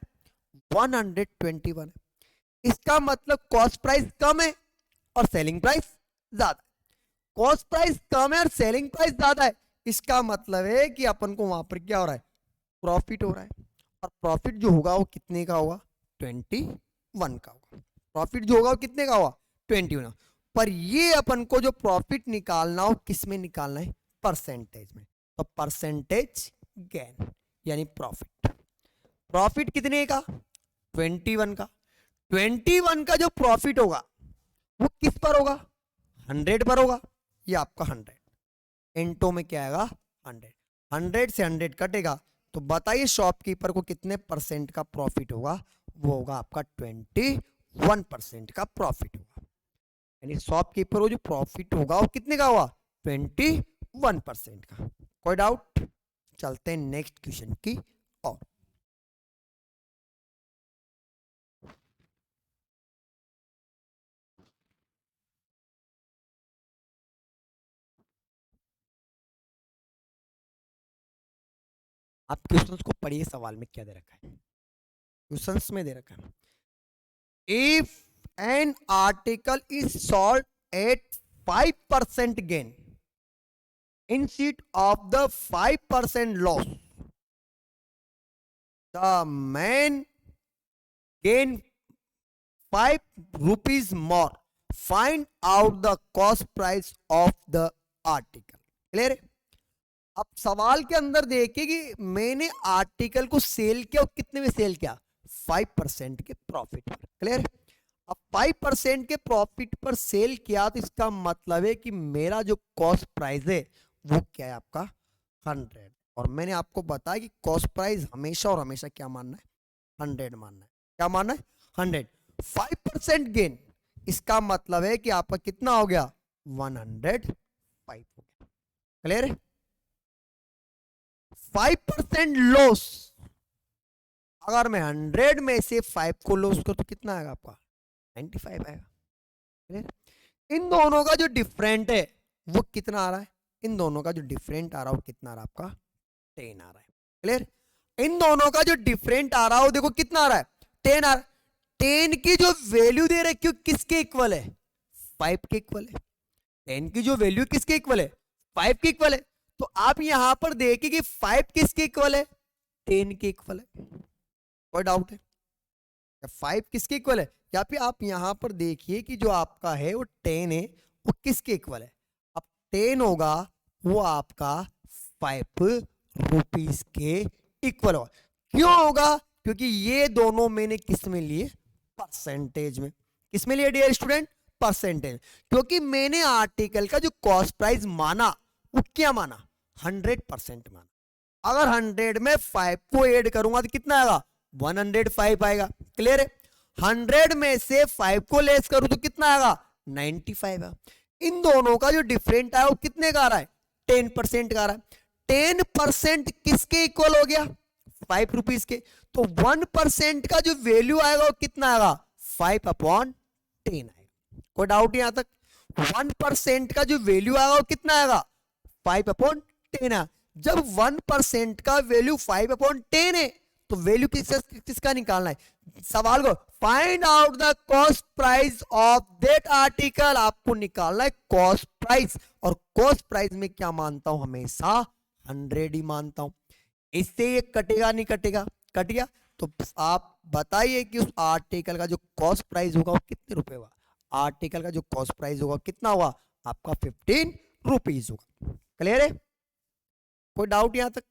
121 है। इसका मतलब कॉस्ट प्राइस कम है और सेलिंग प्राइस ज्यादा है। कॉस्ट प्राइस कम है और सेलिंग प्राइस ज्यादा है, इसका मतलब है कि अपन को वहां पर क्या हो रहा है, प्रॉफिट हो रहा है। और प्रॉफिट जो होगा वो कितने का होगा, 21 का होगा। प्रॉफिट जो होगा वो कितने का होगा, 21। पर ये अपन को जो प्रॉफिट निकालना हो किस में निकालना है, परसेंटेज में। तो परसेंटेज गेन यानी प्रॉफिट, प्रॉफिट कितने का, 21 का। 21 का जो प्रॉफिट होगा वो किस पर होगा, 100 पर होगा। ये आपका 100 इंटो में क्या आएगा, 100। 100 से 100 कटेगा तो बताइए शॉपकीपर को कितने परसेंट का प्रॉफिट होगा, वो होगा आपका 21% का प्रॉफिट होगा। यानी शॉपकीपर को जो प्रॉफिट होगा वो कितने का होगा, 21% का। कोई डाउट। चलते हैं नेक्स्ट क्वेश्चन की और। आप क्वेश्चंस को पढ़िए, सवाल में क्या दे रखा है। क्वेश्चंस में दे रखा है, if N article is sold at 5% gain instead of the 5% loss, the man gain 5 rupees more. Find out the cost price of the article. Clear है। अब सवाल के अंदर देखिए कि मैंने आर्टिकल को सेल किया और कितने में सेल किया, 5% के प्रॉफिट पर। क्लियर। अब 5% के प्रॉफिट पर सेल किया तो इसका मतलब है कि मेरा जो कॉस्ट प्राइस है वो क्या है आपका, 100। और मैंने आपको बताया कि कॉस्ट प्राइस हमेशा और हमेशा क्या मानना है, 100 मानना है। क्या मानना है, 100। 5% गेन, इसका मतलब है कि आपका कितना हो गया, 105 हो गया। क्लियर है। 5% लॉस, अगर मैं 100 में से 5 को लॉस करूं तो कितना आएगा आपका, 95 आएगा। क्लियर। इन दोनों का जो डिफरेंट है वो कितना आ रहा है, इन दोनों का जो डिफरेंट आ रहा है वो कितना आ रहा है आपका, 10 आ रहा है। क्लियर। इन दोनों का जो डिफरेंट आ रहा है वो देखो कितना आ रहा है, 10 आ रहा है। 10 की जो वैल्यू दे रखी है किसके इक्वल है, 5 के इक्वल है। 10 की जो वैल्यू किसके इक्वल है, 5 के इक्वल है। तो आप यहां पर देखिए कि 5 किसके इक्वल है, 10 के इक्वल है। कोई डाउट है, 5 किसके इक्वल है, या फिर आप यहां पर देखिए कि जो आपका है वो 10 है, वो किसके इक्वल है। अब 10 होगा वो आपका 5 रुपीज के इक्वल होगा। क्यों होगा, क्योंकि ये दोनों मैंने किस में लिए, परसेंटेज में। किस में लिए डियर स्टूडेंट, परसेंटेज। क्योंकि मैंने आर्टिकल का जो कॉस्ट प्राइस माना वो क्या माना, 100% माना। अगर 100 में 5 को ऐड करूंगा तो कितना आएगा, 105 आएगा। क्लियर है, 100 में से 5 को लेस करूं तो कितना आएगा, 95 आएगा। इन दोनों का जो डिफरेंट है वो कितने का आ रहा है, 10% का आ रहा है। 10% किसके इक्वल हो गया, 5 रुपीज के। तो 1% का जो वैल्यू आएगा वो कितना आएगा, 5/10 आएगा। कोई डाउट यहां तक, 1% का जो वैल्यू आएगा वो कितना आएगा, 5/10 है। जब 1% का वैल्यू 5/10 है तो वैल्यू किसका निकालना है, सवाल को find out the cost price of that article. आपको निकालना है कॉस्ट प्राइस, और कॉस्ट प्राइस में क्या मानता हूं, हमेशा 100 ही मानता हूं। इससे ये कटेगा नहीं कटेगा, कट गया। तो आप बताइए कि उस आर्टिकल का जो कॉस्ट प्राइस होगा वो कितने रुपए होगा। आर्टिकल का जो कॉस्ट प्राइस होगा कितना होगा, आपका 15 रुपीज होगा। क्लियर है, कोई डाउट यहां तक।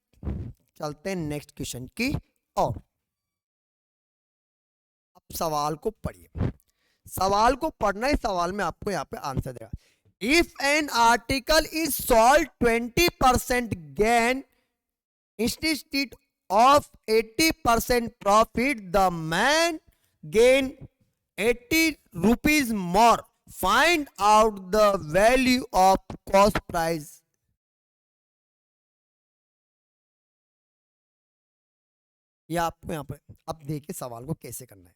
चलते हैं नेक्स्ट क्वेश्चन की और। अब सवाल को पढ़िए, सवाल को पढ़ना है, सवाल में आपको यहाँ पे आंसर देगा। If N article is sold 20% gain instead of 80% profit, the man gain 80 rupees more. Find out the value of cost price. या आपको यहां पर अब देखिए सवाल को कैसे करना है।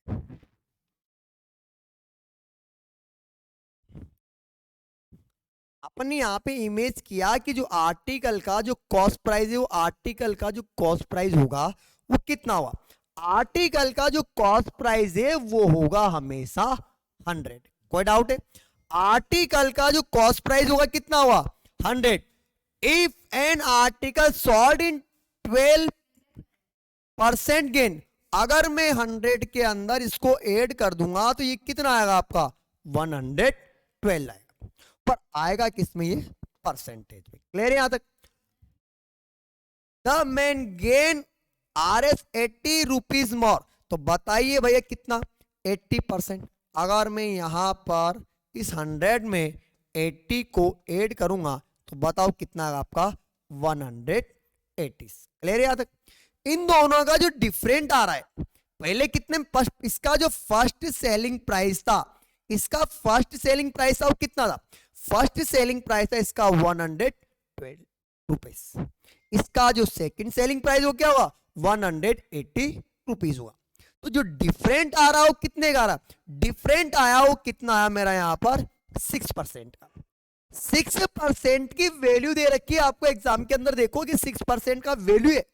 अपन ने यहाँ पे इमेज किया कि जो आर्टिकल का जो कॉस्ट प्राइस है वो आर्टिकल का जो कॉस्ट प्राइस होगा वो कितना हुआ। आर्टिकल का जो कॉस्ट प्राइस है वो होगा हमेशा 100। कोई डाउट है, आर्टिकल का जो कॉस्ट प्राइस होगा कितना हुआ, 100। If an article sold in 12% gain, अगर मैं 100 के अंदर इसको ऐड कर दूंगा तो ये कितना आएगा आपका, 112 आएगा। पर आएगा किसमें, ये परसेंटेज में। क्लियर है यहां तक। The man gain RS 80 rupees more. तो बताइए भैया कितना, 80%। अगर मैं यहां पर इस 100 में 80 को ऐड करूंगा तो बताओ कितना आएगा आपका, 180। क्लियर है यहां तक। इन दोनों का जो डिफरेंट आ रहा है, पहले कितने, इसका जो फर्स्ट सेलिंग प्राइस था, इसका फर्स्ट सेलिंग प्राइस था वो कितना था, फर्स्ट सेलिंग प्राइस था इसका 112 रुपीज। इसका जो सेकंड सेलिंग प्राइस वो क्या होगा, 180 रुपीज होगा। तो जो डिफरेंट आ रहा है वो कितने का आ रहा, डिफरेंट आया वो कितना आया मेरा यहां पर 6% का। 6% की वैल्यू दे रखी है आपको एग्जाम के अंदर, देखो कि 6% का वैल्यू है,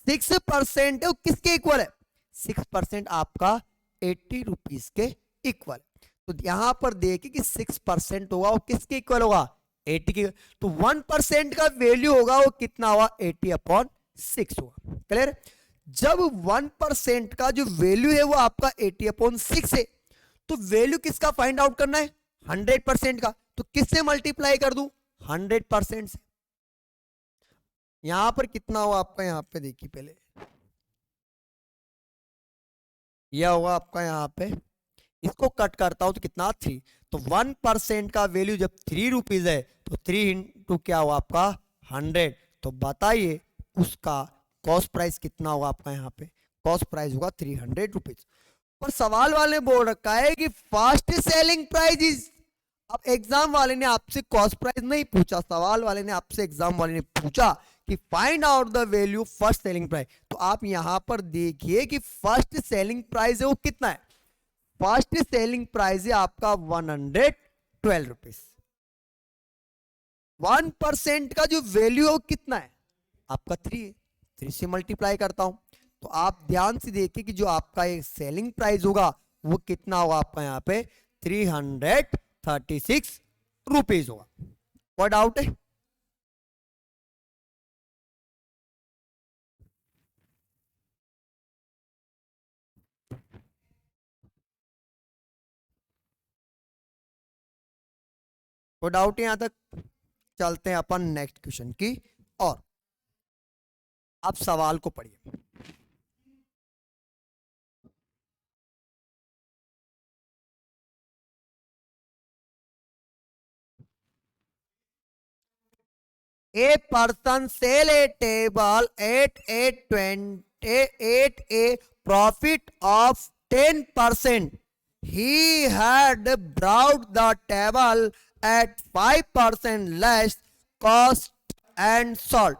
6% है वो किसके इक्वल है, 6% आपका 80 रुपीज के इक्वल। तो यहां पर देखिए कि 6% होगा वो किसके इक्वल होगा, 80 के। तो 1% का वैल्यू होगा वो कितना होगा, 80/6 होगा। क्लियर। जब 1% का जो वैल्यू है वो आपका 80/6 है, तो वैल्यू किसका फाइंड आउट करना है, 100% का। तो किससे मल्टीप्लाई कर दूं, 100% से। यहां पर कितना हुआ आपका, यहां पे देखिए पहले, यह होगा आपका यहां पे, इसको कट करता हूं तो कितना 3। तो 1% का वैल्यू जब 3 रुपीज है तो 3 इंटू क्या हुआ आपका 100। तो बताइए उसका कॉस्ट प्राइस कितना होगा आपका, यहाँ पे कॉस्ट प्राइस होगा 300 रुपीज। पर सवाल वाले ने बोल रखा है कि फर्स्ट सेलिंग प्राइस इज। अब एग्जाम वाले ने आपसे कॉस्ट प्राइस नहीं पूछा, सवाल वाले ने आपसे एग्जाम वाले ने पूछा कि find out the value first selling price. तो आप यहां पर देखिए कि फर्स्ट सेलिंग प्राइस है वो कितना है, फर्स्ट सेलिंग प्राइस है आपका 112 रुपीज। 1% का जो वैल्यू है वो कितना है आपका 3 है, 3 से मल्टीप्लाई करता हूं। तो आप ध्यान से देखिए कि जो आपका ये सेलिंग प्राइस होगा वो कितना होगा आपका यहाँ पे 300 36 रुपीज होगा। कोई डाउट है? कोई डाउट है यहां तक? चलते हैं अपन नेक्स्ट क्वेश्चन की और आप सवाल को पढ़िए। A person sell a table at a profit of 10%. He had bought the table at 5% less cost and sold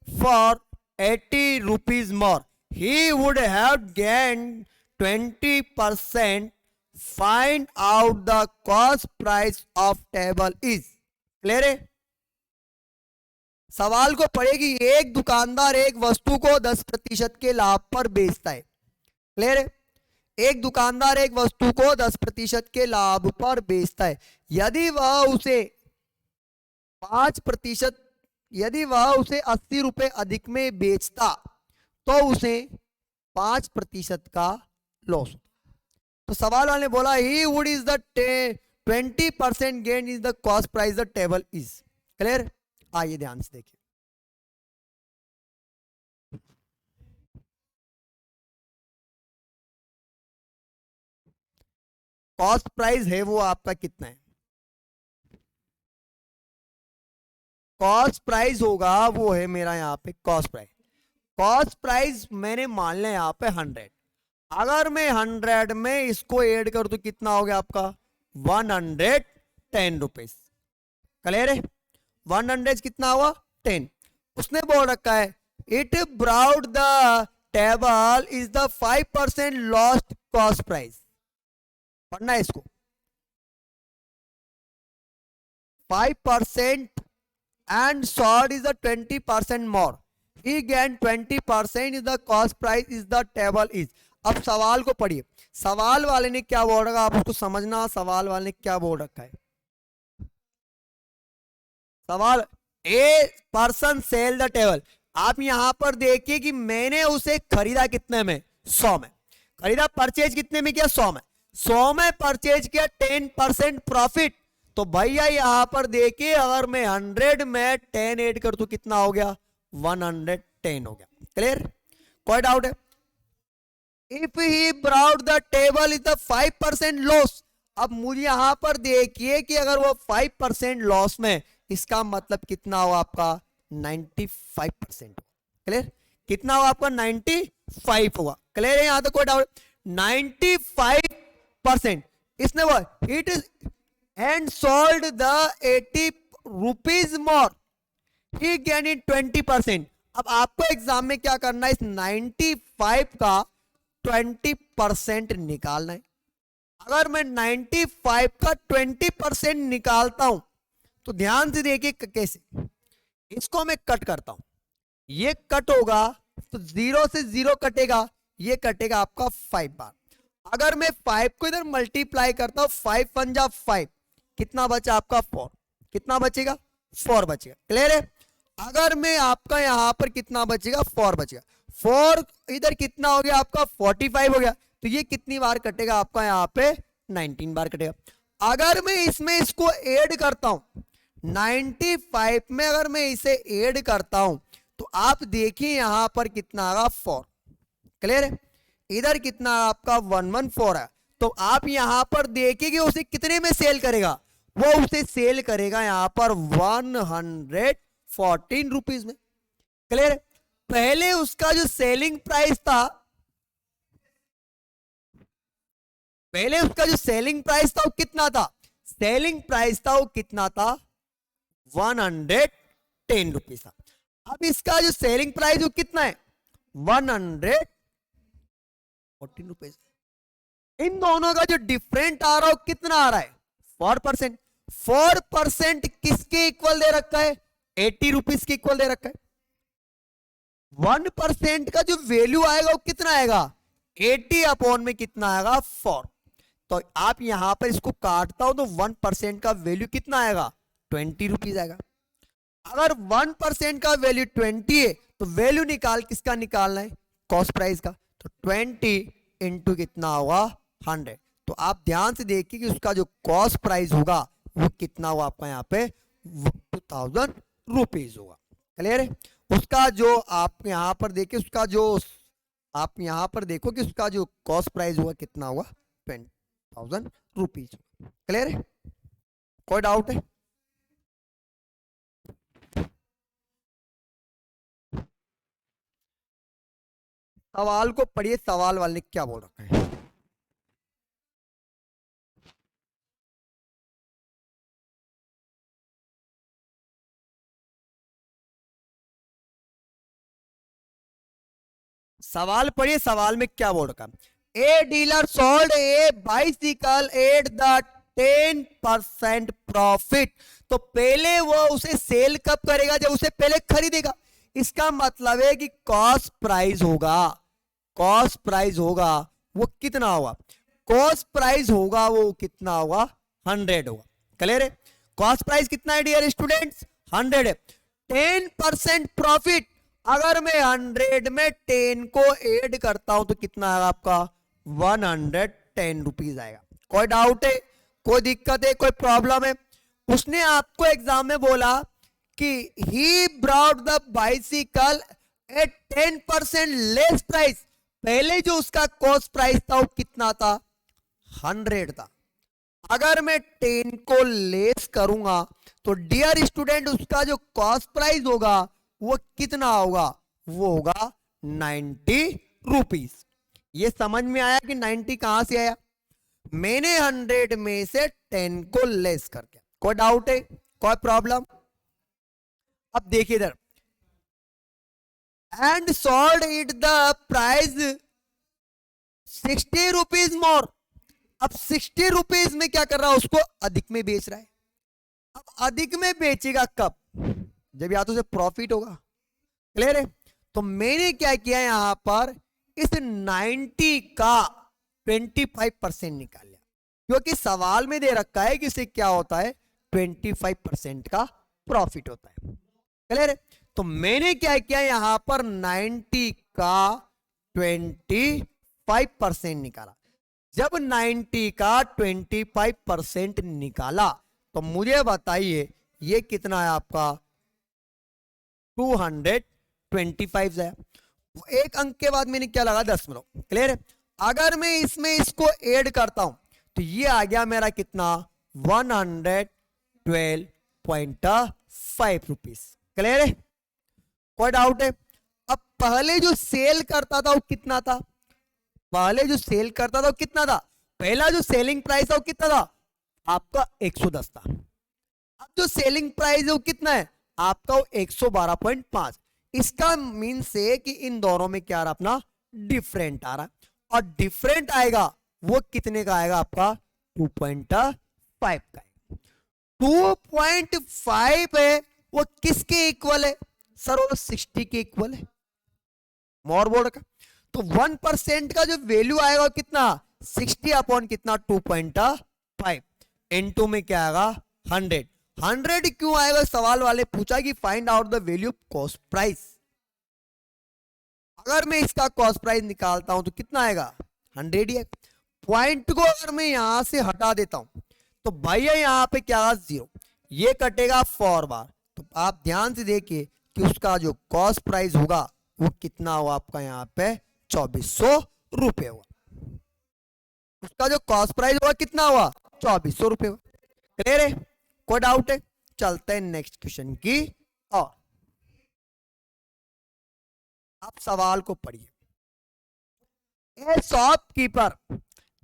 for 80 rupees more. He would have gained 20%. Find out the cost price of table is. Clear है? सवाल को पढ़ेगी। एक दुकानदार एक वस्तु को 10% के लाभ पर बेचता है। क्लियर है? एक दुकानदार एक वस्तु को 10% के लाभ पर बेचता है। यदि वह उसे 5%, यदि वह उसे 80 रुपए अधिक में बेचता तो उसे 5% का लॉस होता। तो सवाल वाले ने बोला he would is the 20% gain is the cost price the table is. Clear? आइए ध्यान से देखिए। कॉस्ट प्राइस है वो आपका कितना है? कॉस्ट प्राइस होगा वो है मेरा यहाँ पे कॉस्ट प्राइस। कॉस्ट प्राइस मैंने मान लिया यहाँ पे 100। अगर मैं 100 में इसको ऐड कर तो कितना हो गया आपका 110 रुपीज। क्लियर है? 100 कितना हुआ 10। उसने बोल रखा है it brought the table is the 5% lost cost price. पढ़ना है इसको। 5% and sold is the 20% more. He gained 20% is the cost price is the table is. अब सवाल को पढ़िए। सवाल वाले ने क्या बोल रखा आप उसको समझना। सवाल वाले ने क्या बोल रखा है? सवाल a person sell the table. आप यहां पर देखिए कि मैंने उसे खरीदा कितने में 100 में खरीदा। परचेज कितने में किया 100 में। 100 में परचेज किया 10% प्रॉफिट। तो भैया यहां पर देखिए अगर मैं 100 में 10 ऐड कर तो कितना हो गया 110 हो गया। क्लियर? कोई डाउट है? If he brought the table is the 5% loss. अब मुझे यहां पर देखिए कि अगर वो 5% लॉस में, इसका मतलब कितना हुआ आपका 95%। क्लियर? कितना हुआ आपका 95 हुआ। क्लियर है? यहां तक कोई डाउट? 95% इसने वो it is and sold the 80 rupees more. He gained 20%. अब आपको एग्जाम में क्या करना है? इस 95 का 20% निकालना है। अगर मैं 95 का 20% निकालता हूं तो ध्यान से देखिए कैसे। इसको मैं कट करता हूं, ये कट होगा तो 0 से 0 कटेगा, ये कटेगा आपका 5 बार। अगर मैं 5 को इधर मल्टीप्लाई करता हूं 5 1 जा 5, कितना बचा आपका 4। कितना बचेगा 4 बचेगा। क्लियर है? अगर मैं आपका यहां पर कितना बचेगा 4 बचेगा। 4 इधर कितना हो गया आपका 45 हो गया। तो ये कितनी बार कटेगा आपका यहां पे 19 बार कटेगा। अगर मैं इसमें इसको ऐड करता हूं 95 में, अगर मैं इसे ऐड करता हूं तो आप देखिए यहां पर कितना आएगा 4। क्लियर है? इधर कितना आपका 114 है। तो आप यहां पर देखिए कि उसे कितने में सेल करेगा। वो उसे सेल करेगा यहां पर 114 रुपीज में। क्लियर है? पहले उसका जो सेलिंग प्राइस था, पहले उसका जो सेलिंग प्राइस था वो कितना था? सेलिंग प्राइस था वो कितना था 110 रुपीज था। अब इसका जो सेलिंग प्राइस वो कितना है 114 रुपीज। इन दोनों का जो डिफरेंट आ रहा है कितना आ रहा है 4%। 4% किसके इक्वल दे रखा है 80 रुपीज के इक्वल दे रखा है। 1% का जो वैल्यू आएगा वो कितना आएगा 80 अपॉन में कितना आएगा 4। तो आप यहां पर इसको काटता हो तो 1% का वैल्यू कितना आएगा, 20 रुपीज आएगा। अगर 1% का वैल्यू 20 है तो वैल्यू निकाल किसका निकालना है, कॉस्ट प्राइस का। तो 20 इंटू कितना होगा, 100। तो आप ध्यान से देखिए कि उसका जो कॉस्ट प्राइस होगा वो कितना होगा आपका यहाँ पे 2000 रुपीज होगा। क्लियर है। उसका जो आप यहाँ पर देखिए, उसका जो आप यहाँ पर देखो कि उसका जो कॉस्ट प्राइस होगा कितना होगा, 20,000 रुपीज। क्लियर है, कोई डाउट है। सवाल को पढ़िए, सवाल वाले ने क्या बोल रखा है। सवाल पढ़िए, सवाल में क्या बोल रखा, a dealer sold A bicycle at the 10% profit. तो पहले वो उसे सेल कब करेगा, जब उसे पहले खरीदेगा। इसका मतलब है कि कॉस्ट प्राइस होगा, कॉस्ट प्राइस होगा वो कितना होगा, कॉस्ट प्राइस होगा वो कितना होगा, 100 होगा। क्लियर है। कॉस्ट प्राइस कितना है डियर स्टूडेंट्स, 100 है। 10% प्रॉफिट, अगर मैं 100 में 10 को ऐड करता हूं तो कितना आएगा आपका, 110 रुपीज आएगा। कोई डाउट है, कोई दिक्कत है, कोई प्रॉब्लम है। उसने आपको एग्जाम में बोला कि he brought the bicycle at 10% less price. पहले जो उसका कॉस्ट प्राइस था वो कितना था, 100 था। अगर मैं 10 को लेस करूंगा तो डियर स्टूडेंट उसका जो कॉस्ट प्राइस होगा वो कितना होगा, वो होगा 90 रुपीज। ये समझ में आया कि 90 कहां से आया, मैंने 100 में से 10 को लेस करके। कोई डाउट है, कोई प्रॉब्लम। अब देखिए इधर, and sold it the price 60 rupees more. अब 60 रुपीज में क्या कर रहा है, उसको अधिक में बेच रहा है। अब अधिक में बेचेगा कब, जब या तो उसे प्रॉफिट होगा। क्लियर है। तो मैंने क्या किया यहां पर, इस 90 का 25% निकाल लिया, क्योंकि सवाल में दे रखा है कि इसे क्या होता है, 25% का प्रॉफिट होता है। क्लियर है। तो मैंने क्या किया यहां पर 90 का 25% निकाला। जब 90 का 25% निकाला तो मुझे बताइए ये कितना है आपका, 225 है। एक अंक के बाद मैंने क्या लगा, दशमलव। क्लियर है। अगर मैं इसमें इसको ऐड करता हूं तो ये आ गया मेरा कितना, 112.5 रुपीज। क्लियर है, कोई डाउट है। अब पहले जो सेल करता था वो कितना था, पहले जो सेल करता था वो कितना था, पहला जो सेलिंग प्राइस था वो कितना था आपका, 110 था। अब जो सेलिंग प्राइस है वो कितना है आपका, वो 112.5। इसका मीन से कि इन दोनों में क्या आ रहा अपना, डिफरेंट आ रहा है। और डिफरेंट आएगा वो कितने का आएगा आपका, 2.5 का। 2.5 है वो किसके इक्वल है सर, वो 60 के इक्वल है, मोर बोर्ड का। तो 1% का जो वैल्यू आएगा वो कितना, 60 अपॉन कितना, 2.5 इनटू में क्या आएगा, 100। 100 क्यों आएगा, सवाल वाले पूछा कि find out the value of cost price. अगर मैं इसका कॉस्ट प्राइस निकालता हूं तो कितना आएगा, 100 ही है। पॉइंट को अगर मैं यहां से हटा देता हूं तो भैया यहां पे क्या, 0, ये कटेगा 4 बार। तो आप ध्यान से देखिए कि उसका जो कॉस्ट प्राइस होगा वो कितना होगा आपका, यहाँ पे 2400 रुपए होगा। उसका जो कॉस्ट प्राइस होगा कितना हुआ, 2400 रुपए हुआ। क्लियर है, कोई डाउट है। चलते हैं नेक्स्ट क्वेश्चन की और आप सवाल को पढ़िए।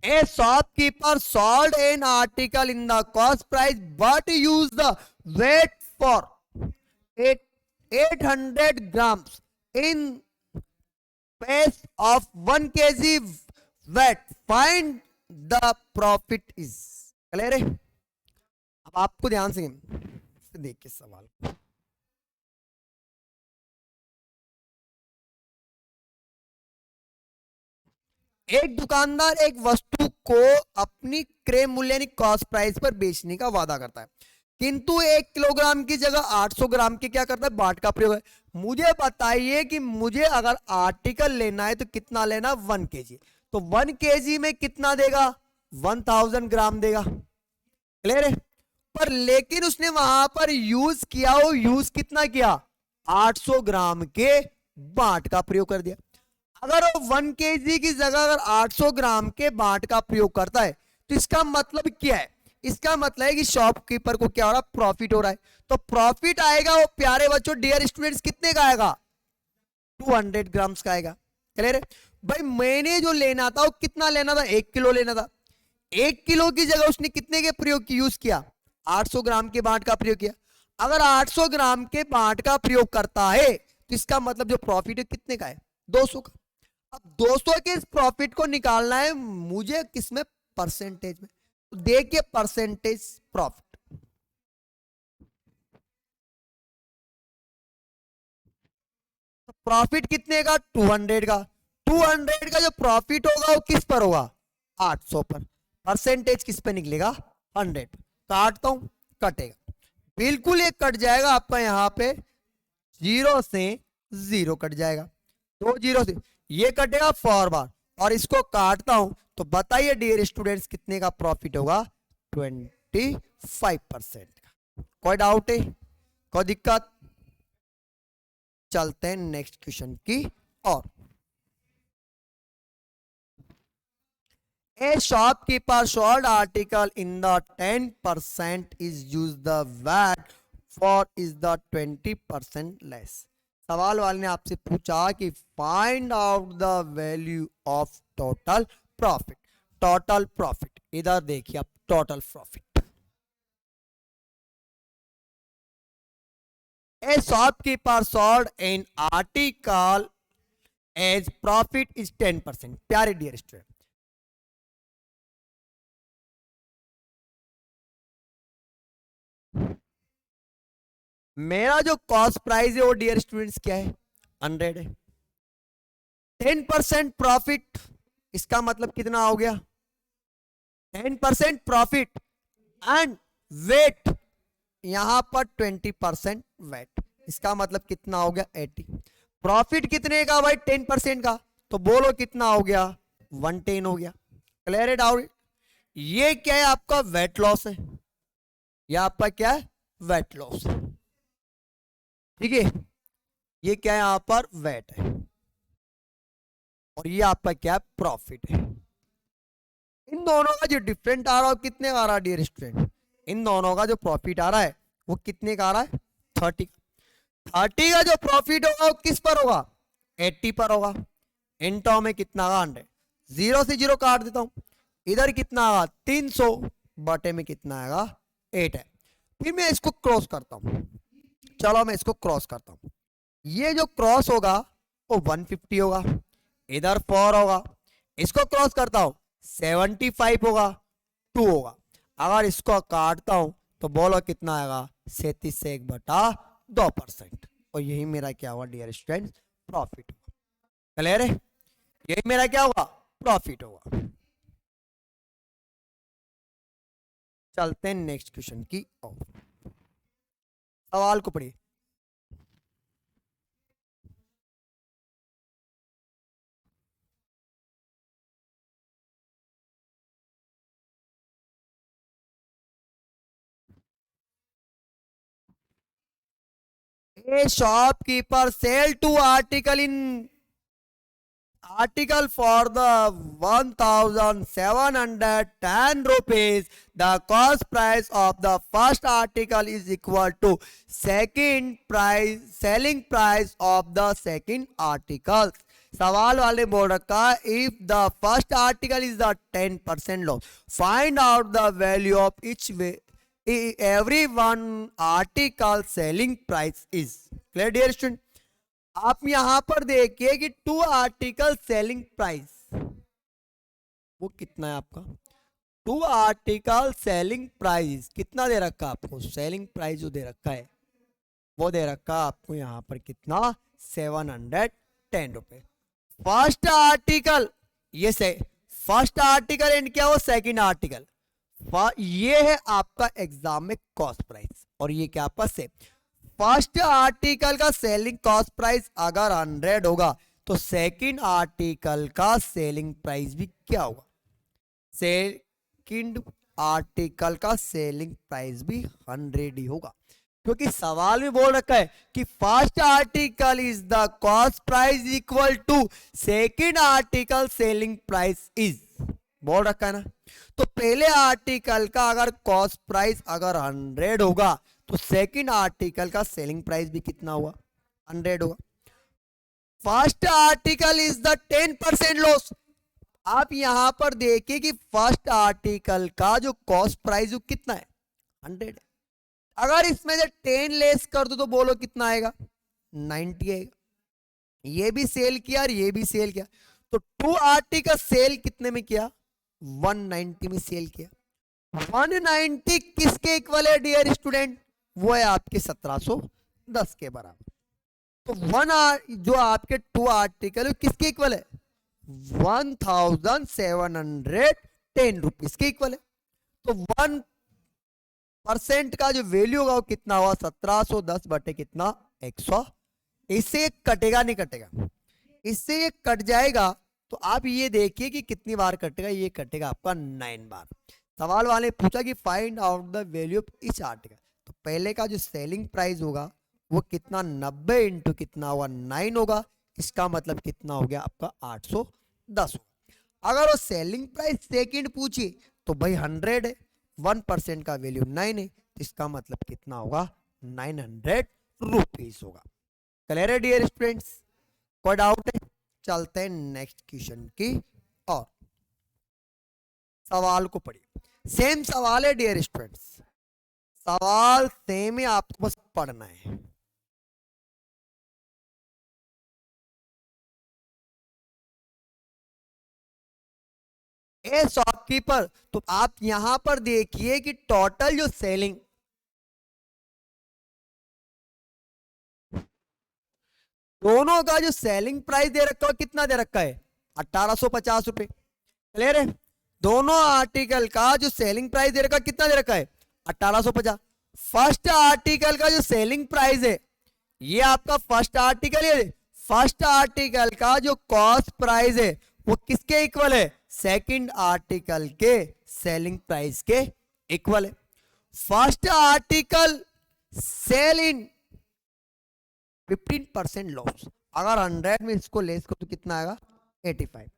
A shopkeeper sold an article in the cost price but used the weight for 800 grams in place of 1 kg weight. Find the profit is. Clear है। अब आपको ध्यान से देखिए सवाल, एक दुकानदार एक वस्तु को अपनी क्रय मूल्य यानी कॉस्ट प्राइस पर बेचने का वादा करता है, किंतु 1 किलोग्राम की जगह 800 ग्राम के क्या करता है, बाट का प्रयोग है। मुझे बताइए कि मुझे अगर आर्टिकल लेना है तो कितना लेना, 1 kg। तो 1 kg में कितना देगा, 1000 ग्राम देगा। क्लियर है। पर लेकिन उसने वहां पर यूज किया, वो यूज कितना किया, 800 ग्राम के बाट का प्रयोग कर दिया। अगर वो 1 kg की जगह अगर 800 ग्राम के बाट का प्रयोग करता है तो इसका मतलब क्या है, इसका मतलब है कि शॉपकीपर को क्या हो रहा है, प्रॉफिट हो रहा है। तो प्रॉफिट आएगा वो प्यारे बच्चों डियर स्टूडेंट्स कितने का आएगा, 200 ग्राम्स का आएगा। क्लियर है। भाई मैंने जो लेना था वो कितना लेना था, 1 किलो लेना था। 1 किलो की जगह उसने कितने के प्रयोग की यूज किया, 800 ग्राम के बाट का प्रयोग किया। अगर 800 ग्राम के बाट का प्रयोग करता है तो इसका मतलब जो प्रॉफिट है कितने का है, 200 का। अब 200 के इस प्रॉफिट को निकालना है मुझे किसमें, परसेंटेज में। तो देखिए परसेंटेज प्रॉफिट, तो प्रॉफिट कितने का, 200 का। 200 का जो प्रॉफिट होगा वो किस पर होगा, 800 पर। परसेंटेज किस पे निकलेगा, 100। काटता हूं, कटेगा बिल्कुल, ये कट जाएगा आपका यहां पे 0 से 0 कट जाएगा, 2 0 से ये कटेगा 4 बार। और इसको काटता हूं तो बताइए डियर स्टूडेंट्स कितने का प्रॉफिट होगा, 25% का। कोई डाउट है, कोई दिक्कत, चलते हैं नेक्स्ट क्वेश्चन की और। A shopkeeper sold article in the 10% is used the VAT for is the 20% less। सवाल वाले ने आपसे पूछा कि find out the value of total profit. Total profit इधर देखिए आप, total profit. A shopkeeper sold an article as profit is 10%। प्यारे डियर स्टूडेंट, मेरा जो कॉस्ट प्राइस है वो डियर स्टूडेंट्स क्या है, 100 है। 10% प्रॉफिट, इसका मतलब कितना हो गया, 10% प्रॉफिट एंड वेट यहां पर 20% वेट, इसका मतलब कितना हो गया, 80। प्रॉफिट कितने का भाई, 10% का, तो बोलो कितना हो गया, 110 हो गया। क्लियर है डाउट। ये क्या है आपका, वेट लॉस है, ये आपका क्या है, वेट लॉस। ठीक है, ये क्या है यहां पर, वेट है, और ये आपका क्या है, प्रॉफिट है। इन दोनों का जो डिफरेंट आ रहा है कितने का आ रहा है डियर स्टूडेंट, इन दोनों का जो प्रॉफिट आ रहा है वो कितने का आ रहा है, 30। 30 का जो प्रॉफिट होगा वो किस पर होगा, 80 पर होगा। इन टर्म में कितना आगा, 100। 0 से 0 काट देता हूं, इधर कितना आगा, 300 बटे में कितना आएगा, 8 है। फिर मैं इसको क्रॉस करता हूं, चलो मैं इसको क्रॉस करता हूं। ये जो क्रॉस होगा वो 150 होगा, इधर 4 होगा, इसको क्रॉस करता हूं 75 होगा, 2 होगा। अगर इसको काटता हूं तो बोलो कितना आएगा, 37 से 1/2%। और यही मेरा क्या होगा डियर स्टूडेंट्स, प्रॉफिट होगा। क्लियर है, यही मेरा क्या होगा, प्रॉफिट होगा। चलते हैं नेक्स्ट क्वेश्चन की ओर, सवाल को पढ़िए। A shopkeeper sell two article for the 1710 rupees. The cost price of the first article is equal to second price selling price of the second article। सवाल वाले बोल रखा है if the first article is the 10% loss, find out the value of each every one article selling price is। Clear dear student. आप यहां पर देखिए कि 2 आर्टिकल सेलिंग प्राइस वो कितना है आपका, 2 आर्टिकल सेलिंग प्राइस कितना दे रखा है आपको, सेलिंग प्राइस जो दे रखा है वो दे रखा है आपको यहां पर कितना, 710 रुपए। फर्स्ट आर्टिकल ये से फर्स्ट आर्टिकल एंड क्या हो सेकंड आर्टिकल, ये है आपका एग्जाम में कॉस्ट प्राइस, और ये क्या आपका से फर्स्ट आर्टिकल का सेलिंग कॉस्ट प्राइस अगर 100 होगा तो सेकंड आर्टिकल का सेलिंग प्राइस भी क्या होगा, सेकंड आर्टिकल का सेलिंग प्राइस भी 100 ही होगा, क्योंकि सवाल में बोल रखा है कि first article is the cost price equal to second article selling price is, बोल रखा है ना। तो पहले आर्टिकल का अगर कॉस्ट प्राइस अगर 100 होगा तो सेकंड आर्टिकल का सेलिंग प्राइस भी कितना हुआ, 100 होगा। First article is the 10% loss, आप यहां पर देखिए कि फर्स्ट आर्टिकल का जो कॉस्ट प्राइस कितना है, 100 है। अगर इसमें से 10 लेस कर दो तो बोलो कितना आएगा, 90 आएगा। ये भी सेल किया और ये भी सेल किया, तो 2 आर्टिकल सेल कितने में किया, 190 में सेल किया। 190 किसके इक्वल है डियर स्टूडेंट, वो है आपके 1710 के बराबर। तो जो आपके 2 आर्टिकल किसके इक्वल है, 1710 रुपीज के इक्वल है। तो 1% का जो वैल्यू होगा वो कितना हुआ, 1710 बटे कितना, 100। इससे कटेगा नहीं कटेगा, इससे ये कट जाएगा, तो आप ये देखिए कि कितनी बार कटेगा, ये कटेगा आपका 9 बार। सवाल वाले पूछा कि find out the value of each article, तो पहले का जो सेलिंग प्राइस होगा वो कितना, 90 इंटू कितना हुआ, 9 होगा, इसका मतलब कितना हो गया आपका 810 होगा। अगर वो सेलिंग प्राइस सेकंड पूछी तो भाई 100 है, 1% का वैल्यू 9 है, तो इसका मतलब कितना होगा, 900 रुपीज होगा। क्लियर है डियर स्टूडेंट्स, कोई डाउट है, चलते हैं नेक्स्ट क्वेश्चन की और सवाल को पढ़िए। सेम सवाल है डियर स्टूडेंट्स, सवाल सेम है, आपको बस पढ़ना है। ए शॉपकीपर, तो आप यहां पर देखिए कि टोटल जो सेलिंग, दोनों का जो सेलिंग प्राइस दे रखा है कितना दे रखा है, 1850 रुपए। क्लियर है, दोनों आर्टिकल का जो सेलिंग प्राइस दे रखा है कितना दे रखा है, 1850। फर्स्ट आर्टिकल का जो सेलिंग प्राइस है, ये आपका फर्स्ट आर्टिकल है, फर्स्ट आर्टिकल का जो कॉस्ट प्राइस है वो किसके इक्वल है, सेकंड आर्टिकल के सेलिंग प्राइस के इक्वल है। फर्स्ट आर्टिकल सेल इन 15% लॉस, अगर 100 में इसको लेस करो तो कितना आएगा, 85।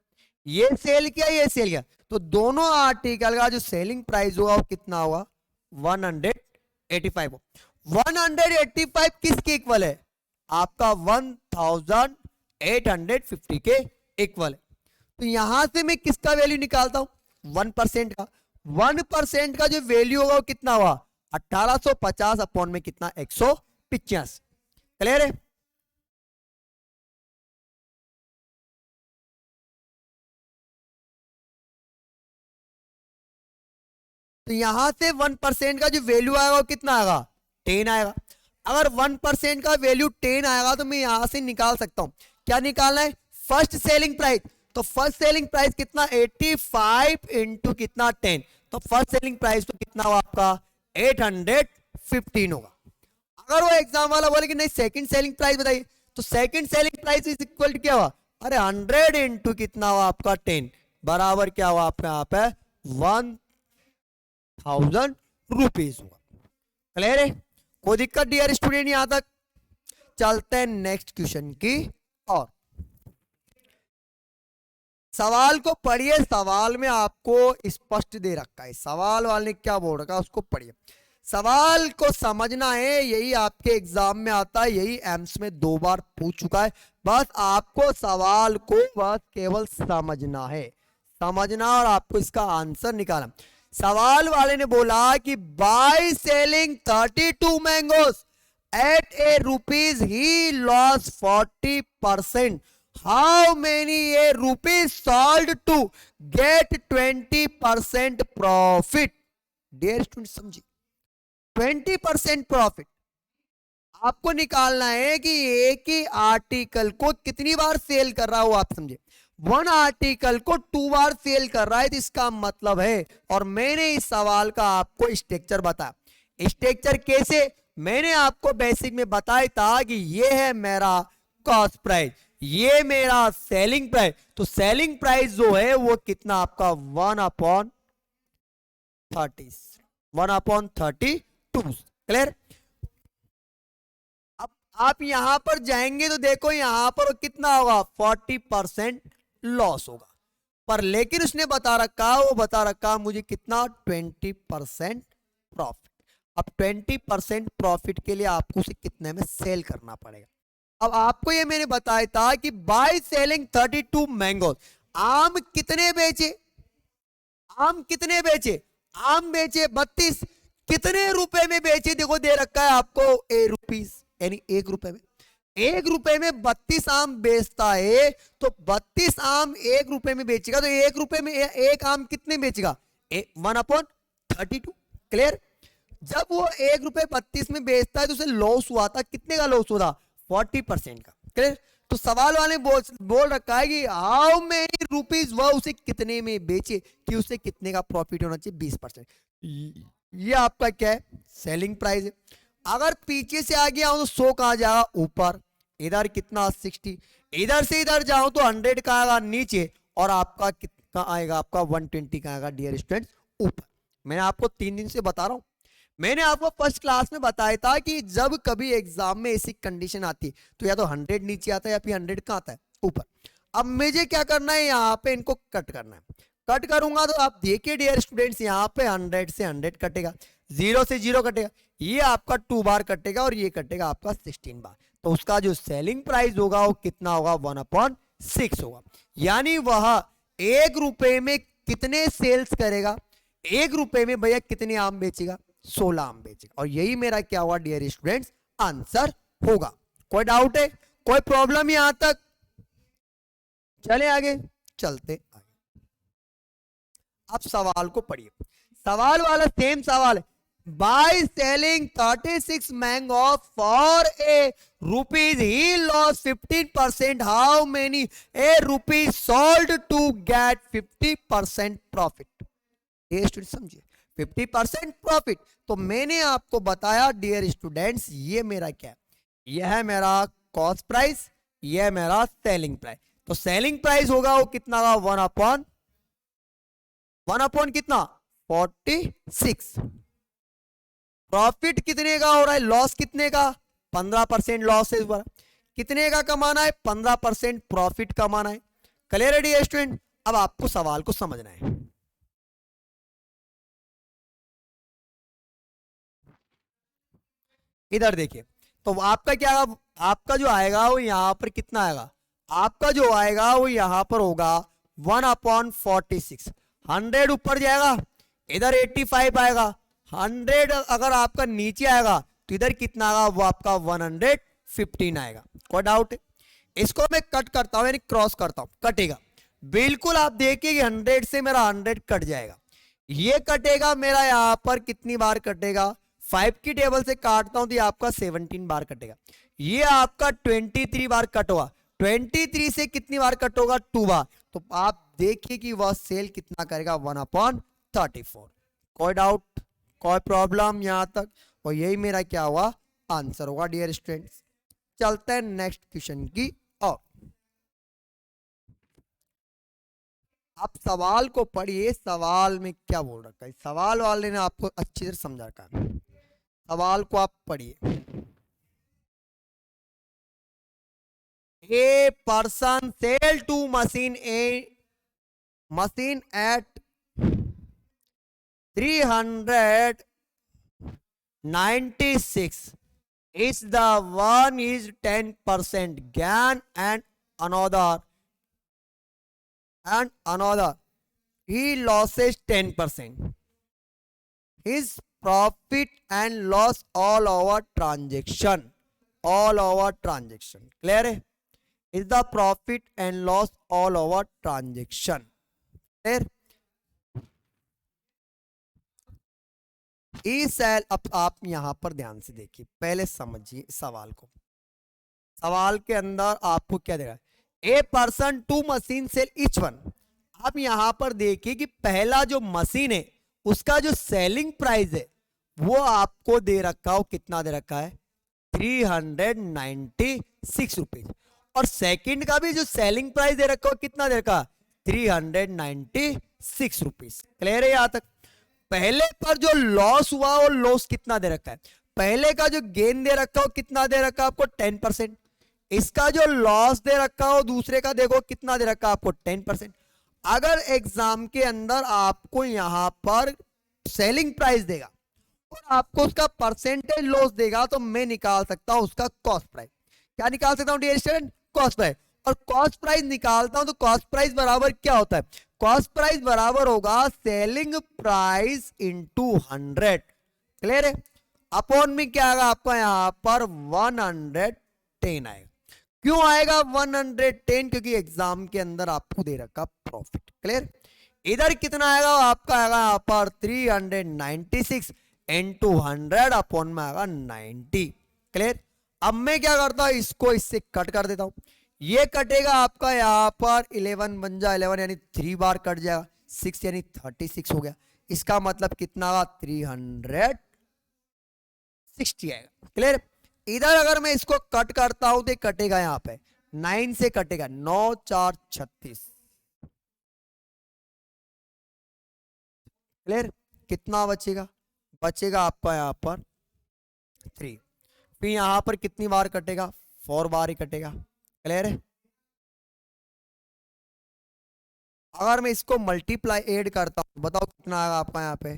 ये सेल किया, ये सेल किया, तो दोनों आर्टिकल का जो सेलिंग प्राइस होगा वो कितना होगा, 185। 185 किसके इक्वल है, आपका 1850 के इक्वल है। तो यहां से मैं किसका वैल्यू निकालता हूं, 1% का। 1% का जो वैल्यू होगा वो कितना हुआ, 1850 अपॉन में कितना, 185। क्लियर है, तो यहां से 1% का जो वैल्यू आएगा वो कितना आएगा, 10 आएगा। अगर 1% का वैल्यू 10 आएगा तो मैं यहां से निकाल सकता हूं, क्या निकालना है, फर्स्ट सेलिंग प्राइस। तो फर्स्ट सेलिंग प्राइस कितना, 85 इंटू कितना 10, तो फर्स्ट सेलिंग प्राइस तो कितना हुआ आपका 815 होगा। अगर वो एग्जाम वाला बोले कि नहीं सेकंड सेलिंग प्राइस बताइए, तो second selling price is equal to क्या हुआ, अरे 100 इंटू कितना हुआ आपका 10 बराबर क्या हुआ आपका यहाँ पे 1000 रुपीज हुआ। क्लियर है, कोई दिक्कत डियर स्टूडेंट यहां तक, चलते हैं नेक्स्ट क्वेश्चन की और सवाल को पढ़िए। सवाल में आपको स्पष्ट दे रखा है, सवाल वाले ने क्या बोल रखा है उसको पढ़िए। सवाल को समझना है, यही आपके एग्जाम में आता है, यही एम्स में 2 बार पूछ चुका है। बस आपको सवाल को बस केवल समझना है, समझना और आपको इसका आंसर निकालना। सवाल वाले ने बोला कि by selling 32 mangoes at a rupees he loss 40%, how many a rupees sold to get 20% profit. Dear student समझिए, 20% प्रॉफिट आपको निकालना है कि एक ही आर्टिकल को कितनी बार सेल कर रहा हो, आप समझे। वन आर्टिकल को 2 बार सेल कर रहा है, तो इसका मतलब है, और मैंने इस सवाल का आपको स्ट्रक्चर बताया। स्ट्रक्चर कैसे, मैंने आपको बेसिक में बताया था कि ये है मेरा कॉस्ट प्राइस, ये मेरा सेलिंग प्राइस। तो सेलिंग प्राइस जो है वो कितना आपका 1/30, 1/32। क्लियर। अब आप यहां पर जाएंगे तो देखो यहां पर कितना होगा, 40% लॉस होगा, पर लेकिन उसने बता रखा, वो बता रखा मुझे कितना, 20% प्रॉफिट। अब 20% प्रॉफिट के लिए आपको उसे कितने में सेल करना पड़ेगा। अब आपको ये मैंने बताया था कि बाय सेलिंग 32 मैंगो, आम कितने बेचे, आम कितने बेचे, आम बेचे 32, कितने रुपए में बेचे, देखो दे रखा है आपको ₹1, यानी 1 रुपए में, 1 रुपए में 32 आम बेचता है, तो 32 आम 1 रुपए में बेचेगा, तो 1 रुपए में एक आम कितने बेचेगा, 1/32। क्लियर। जब वो 1 रुपए 32 में बेचता है तो उसे लॉस हुआ था, कितने का लॉस हुआ था, 40% का। क्लियर। तो सवाल वाले बोल रखा है कि हाउ मेनी रुपीज वह उसे कितने में बेचे कि उसे कितने का प्रॉफिट होना चाहिए, 20%। ये आपका क्या है, सेलिंग प्राइस है। अगर पीछे से आ गया हूं तो 100 कहां जाएगा, ऊपर, इधर कितना 60, इधर से इधर जाऊं तो 100 का आएगा नीचे, और आपका कितना आएगा, आपका 120 का आएगा डियर स्टूडेंट्स, ऊपर। मैंने आपको 3 दिन से बता रहा हूं, मैंने आपको फर्स्ट क्लास में बताया था कि जब कभी एग्जाम में ऐसी कंडीशन आती है तो या तो 100 नीचे आता है या फिर 100 कहां आता है, ऊपर। अब मुझे क्या करना है, यहाँ पे इनको कट करना है। कट करूंगा तो आप देखिए डियर स्टूडेंट्स, यहाँ पे 100 से 100 कटेगा, 0 से 0 कटेगा, ये आपका 2 बार कटेगा और ये कटेगा आपका 16 बार। तो उसका जो सेलिंग प्राइस होगा वो कितना होगा, 1/6 होगा। यानी वह 1 रुपए में कितने सेल्स करेगा, 1 रुपए में भैया कितने आम बेचेगा, 16 आम बेचेगा। और यही मेरा क्या हुआ डियर स्टूडेंट्स, आंसर होगा। कोई डाउट है, कोई प्रॉब्लम यहां तक, चले आगे, चलते आगे। अब सवाल को पढ़िए, सवाल वाला सेम सवाल है, by selling 36 mango for a rupees he loss 15%, how many a rupees sold to get 50% profit. ये स्टूडेंट समझिए, 50% प्रॉफिट। तो मैंने आपको बताया डियर स्टूडेंट्स, ये मेरा क्या है, यह है मेरा कॉस्ट प्राइस, यह है मेरा सेलिंग प्राइस। तो सेलिंग प्राइस होगा वो कितना का, 1/1 कितना, 46। प्रॉफिट कितने का हो रहा है, लॉस कितने का, 15% लॉस है इस बार। कितने का कमाना है, 15% प्रॉफिट कमाना है। क्लियर है डियर स्टूडेंट। अब आपको सवाल को समझना है। इधर देखिए, तो आपका क्या, आपका जो आएगा वो यहां पर कितना आएगा, आपका जो आएगा वो यहां पर होगा 1/46। 100 ऊपर जाएगा, इधर 85 आएगा, 100 अगर आपका नीचे आएगा तो इधर कितना आएगा, वो आपका 115 आएगा। कोई डाउट है, इसको मैं कट करता हूं, यानी क्रॉस करता हूं, कटेगा बिल्कुल। आप देखिए कि 100 से मेरा 100 कट जाएगा, ये कटेगा मेरा यहां पर कितनी बार कटेगा, 5 की टेबल से काटता हूं तो ये आपका 17 बार कटेगा। ये आपका 23 बार कट होगा, 23 से कितनी बार कट होगा, 2 बार। तो आप देखिए कि वह सेल कितना करेगा, 1/34। कोई डाउट, कोई प्रॉब्लम यहां तक, और यही मेरा क्या हुआ, आंसर होगा डियर स्टूडेंट्स। चलते हैं नेक्स्ट क्वेश्चन की ओर। आप सवाल को पढ़िए, सवाल में क्या बोल रखा है, सवाल वाले ने आपको अच्छी तरह समझा रखा है, सवाल को आप पढ़िए। A person sell to machine at 396 is the one is 10% gain and another he loses 10%. His profit and loss all over transaction, clear है, is the profit and loss all over transaction, clear। अब आप यहां पर ध्यान से देखिए, पहले समझिए सवाल को। सवाल के अंदर आपको क्या दे रहा है, a person two machine sell each one. आप यहां पर देखिए कि पहला जो मशीन है उसका जो सेलिंग प्राइस है वो आपको दे रखा हो, कितना दे रखा है 396 रुपीज, और सेकंड का भी जो सेलिंग प्राइस दे रखा हो कितना दे रखा 396 रुपीज। क्लियर है यहां तक? पहले पर जो लॉस हुआ वो लॉस कितना दे रखा है, पहले का जो गेन दे रखा हो कितना दे रखा है आपको 10%, इसका जो लॉस दे रखा हो दूसरे का देखो कितना दे रखा है आपको 10%। अगर एग्जाम के अंदर आपको यहां पर सेलिंग प्राइस देगा और आपको उसका परसेंटेज लॉस देगा तो मैं निकाल सकता हूं उसका कॉस्ट प्राइस। क्या निकाल सकता हूं डियर स्टूडेंट? Cost price. और कॉस्ट प्राइस निकालता हूं तो कॉस्ट प्राइस बराबर क्या होता है? कॉस्ट प्राइस बराबर होगा सेलिंग प्राइस इंटू 100। क्लियर है? अपॉन में क्या आएगा आपका यहां पर 110 आएगा। क्यों आएगा 110? क्योंकि एग्जाम के अंदर आपको दे रखा प्रॉफिट। क्लियर? इधर कितना आएगा आपका? आएगा यहां पर 396 इंटू 100 अपॉन में आएगा 90। क्लियर? अब मैं क्या करता हूं, इसको इससे कट कर देता हूं। ये कटेगा आपका यहां पर 11 बन जाए 11 यानी 3 बार कट जाएगा, 6 यानी 36 हो गया। इसका मतलब कितना आएगा 360 आएगा। क्लियर? इधर अगर मैं इसको कट करता हूं तो कटेगा यहां पे 9 से कटेगा 9 4 36। क्लियर? कितना बचेगा? बचेगा आपका यहां पर 3। फिर यहां पर कितनी बार कटेगा? 4 बार ही कटेगा। क्लियर है? अगर मैं इसको मल्टीप्लाई ऐड करता हूं बताओ कितना आएगा आपका यहां पे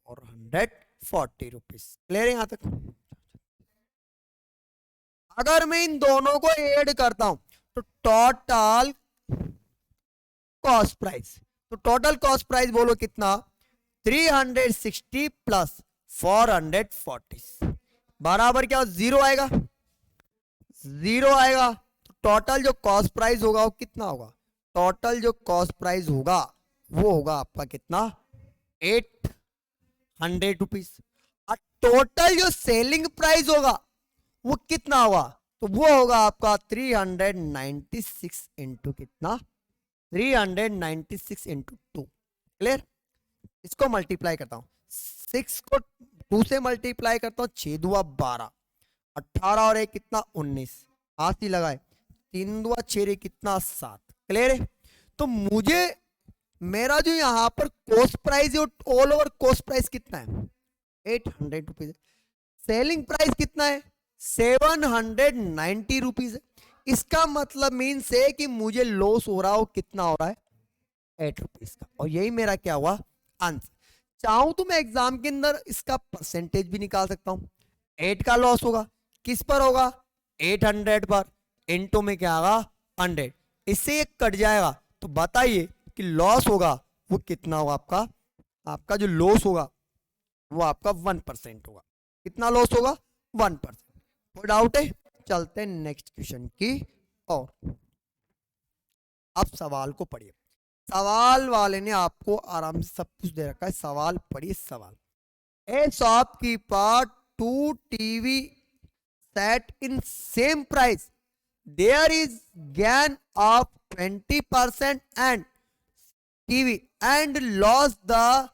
440 रुपीज। क्लियर है यहां तक? अगर मैं इन दोनों को ऐड करता हूं तो टोटल कॉस्ट प्राइस, तो टोटल कॉस्ट प्राइस बोलो कितना 360 प्लस 440 बराबर क्या 0 आएगा? 0 आएगा। तो टोटल जो कॉस्ट प्राइस होगा वो कितना होगा? टोटल जो कॉस्ट प्राइस होगा वो होगा आपका कितना 800 रुपीज। और टोटल जो सेलिंग प्राइस होगा वो कितना होगा? तो वो होगा आपका 396 इंटू कितना 396 इंटू 2। क्लियर? इसको मल्टीप्लाई करता हूं 6 को 2 से मल्टीप्लाई करता हूं 6 दुआ 12 18 और 1 कितना 19 हाथ ही लगाए 3 दुआ 6 कितना 7। क्लियर है? तो मुझे मेरा जो यहां पर कॉस्ट प्राइस है ऑल ओवर कॉस्ट प्राइस कितना है 800 रुपीज। सेलिंग प्राइस कितना है 790 रुपीज है। इसका मतलब मीन्स है कि मुझे लॉस हो रहा हो कितना हो रहा है 8 रुपीज का, और यही मेरा क्या हुआ आंसर। चाहूं तो मैं एग्जाम के अंदर इसका परसेंटेज भी निकाल सकता हूं। 8 का लॉस होगा किस पर होगा 800 पर, इनटू में क्या आगा 100, इससे ये कट जाएगा। तो बताइए कि लॉस होगा वो कितना होगा आपका? आपका जो लॉस होगा वो आपका 1% होगा। कितना लॉस होगा 1%। कोई डाउट है? चलते हैं नेक्स्ट क्वेश्चन की और। अब सवाल को पढ़िए। सवाल वाले ने आपको आराम से सब कुछ दे रखा है, सवाल पढ़िए। सवाल, ए shopkeeper 2 TV set in same price, there is gain of 20% and TV and loss the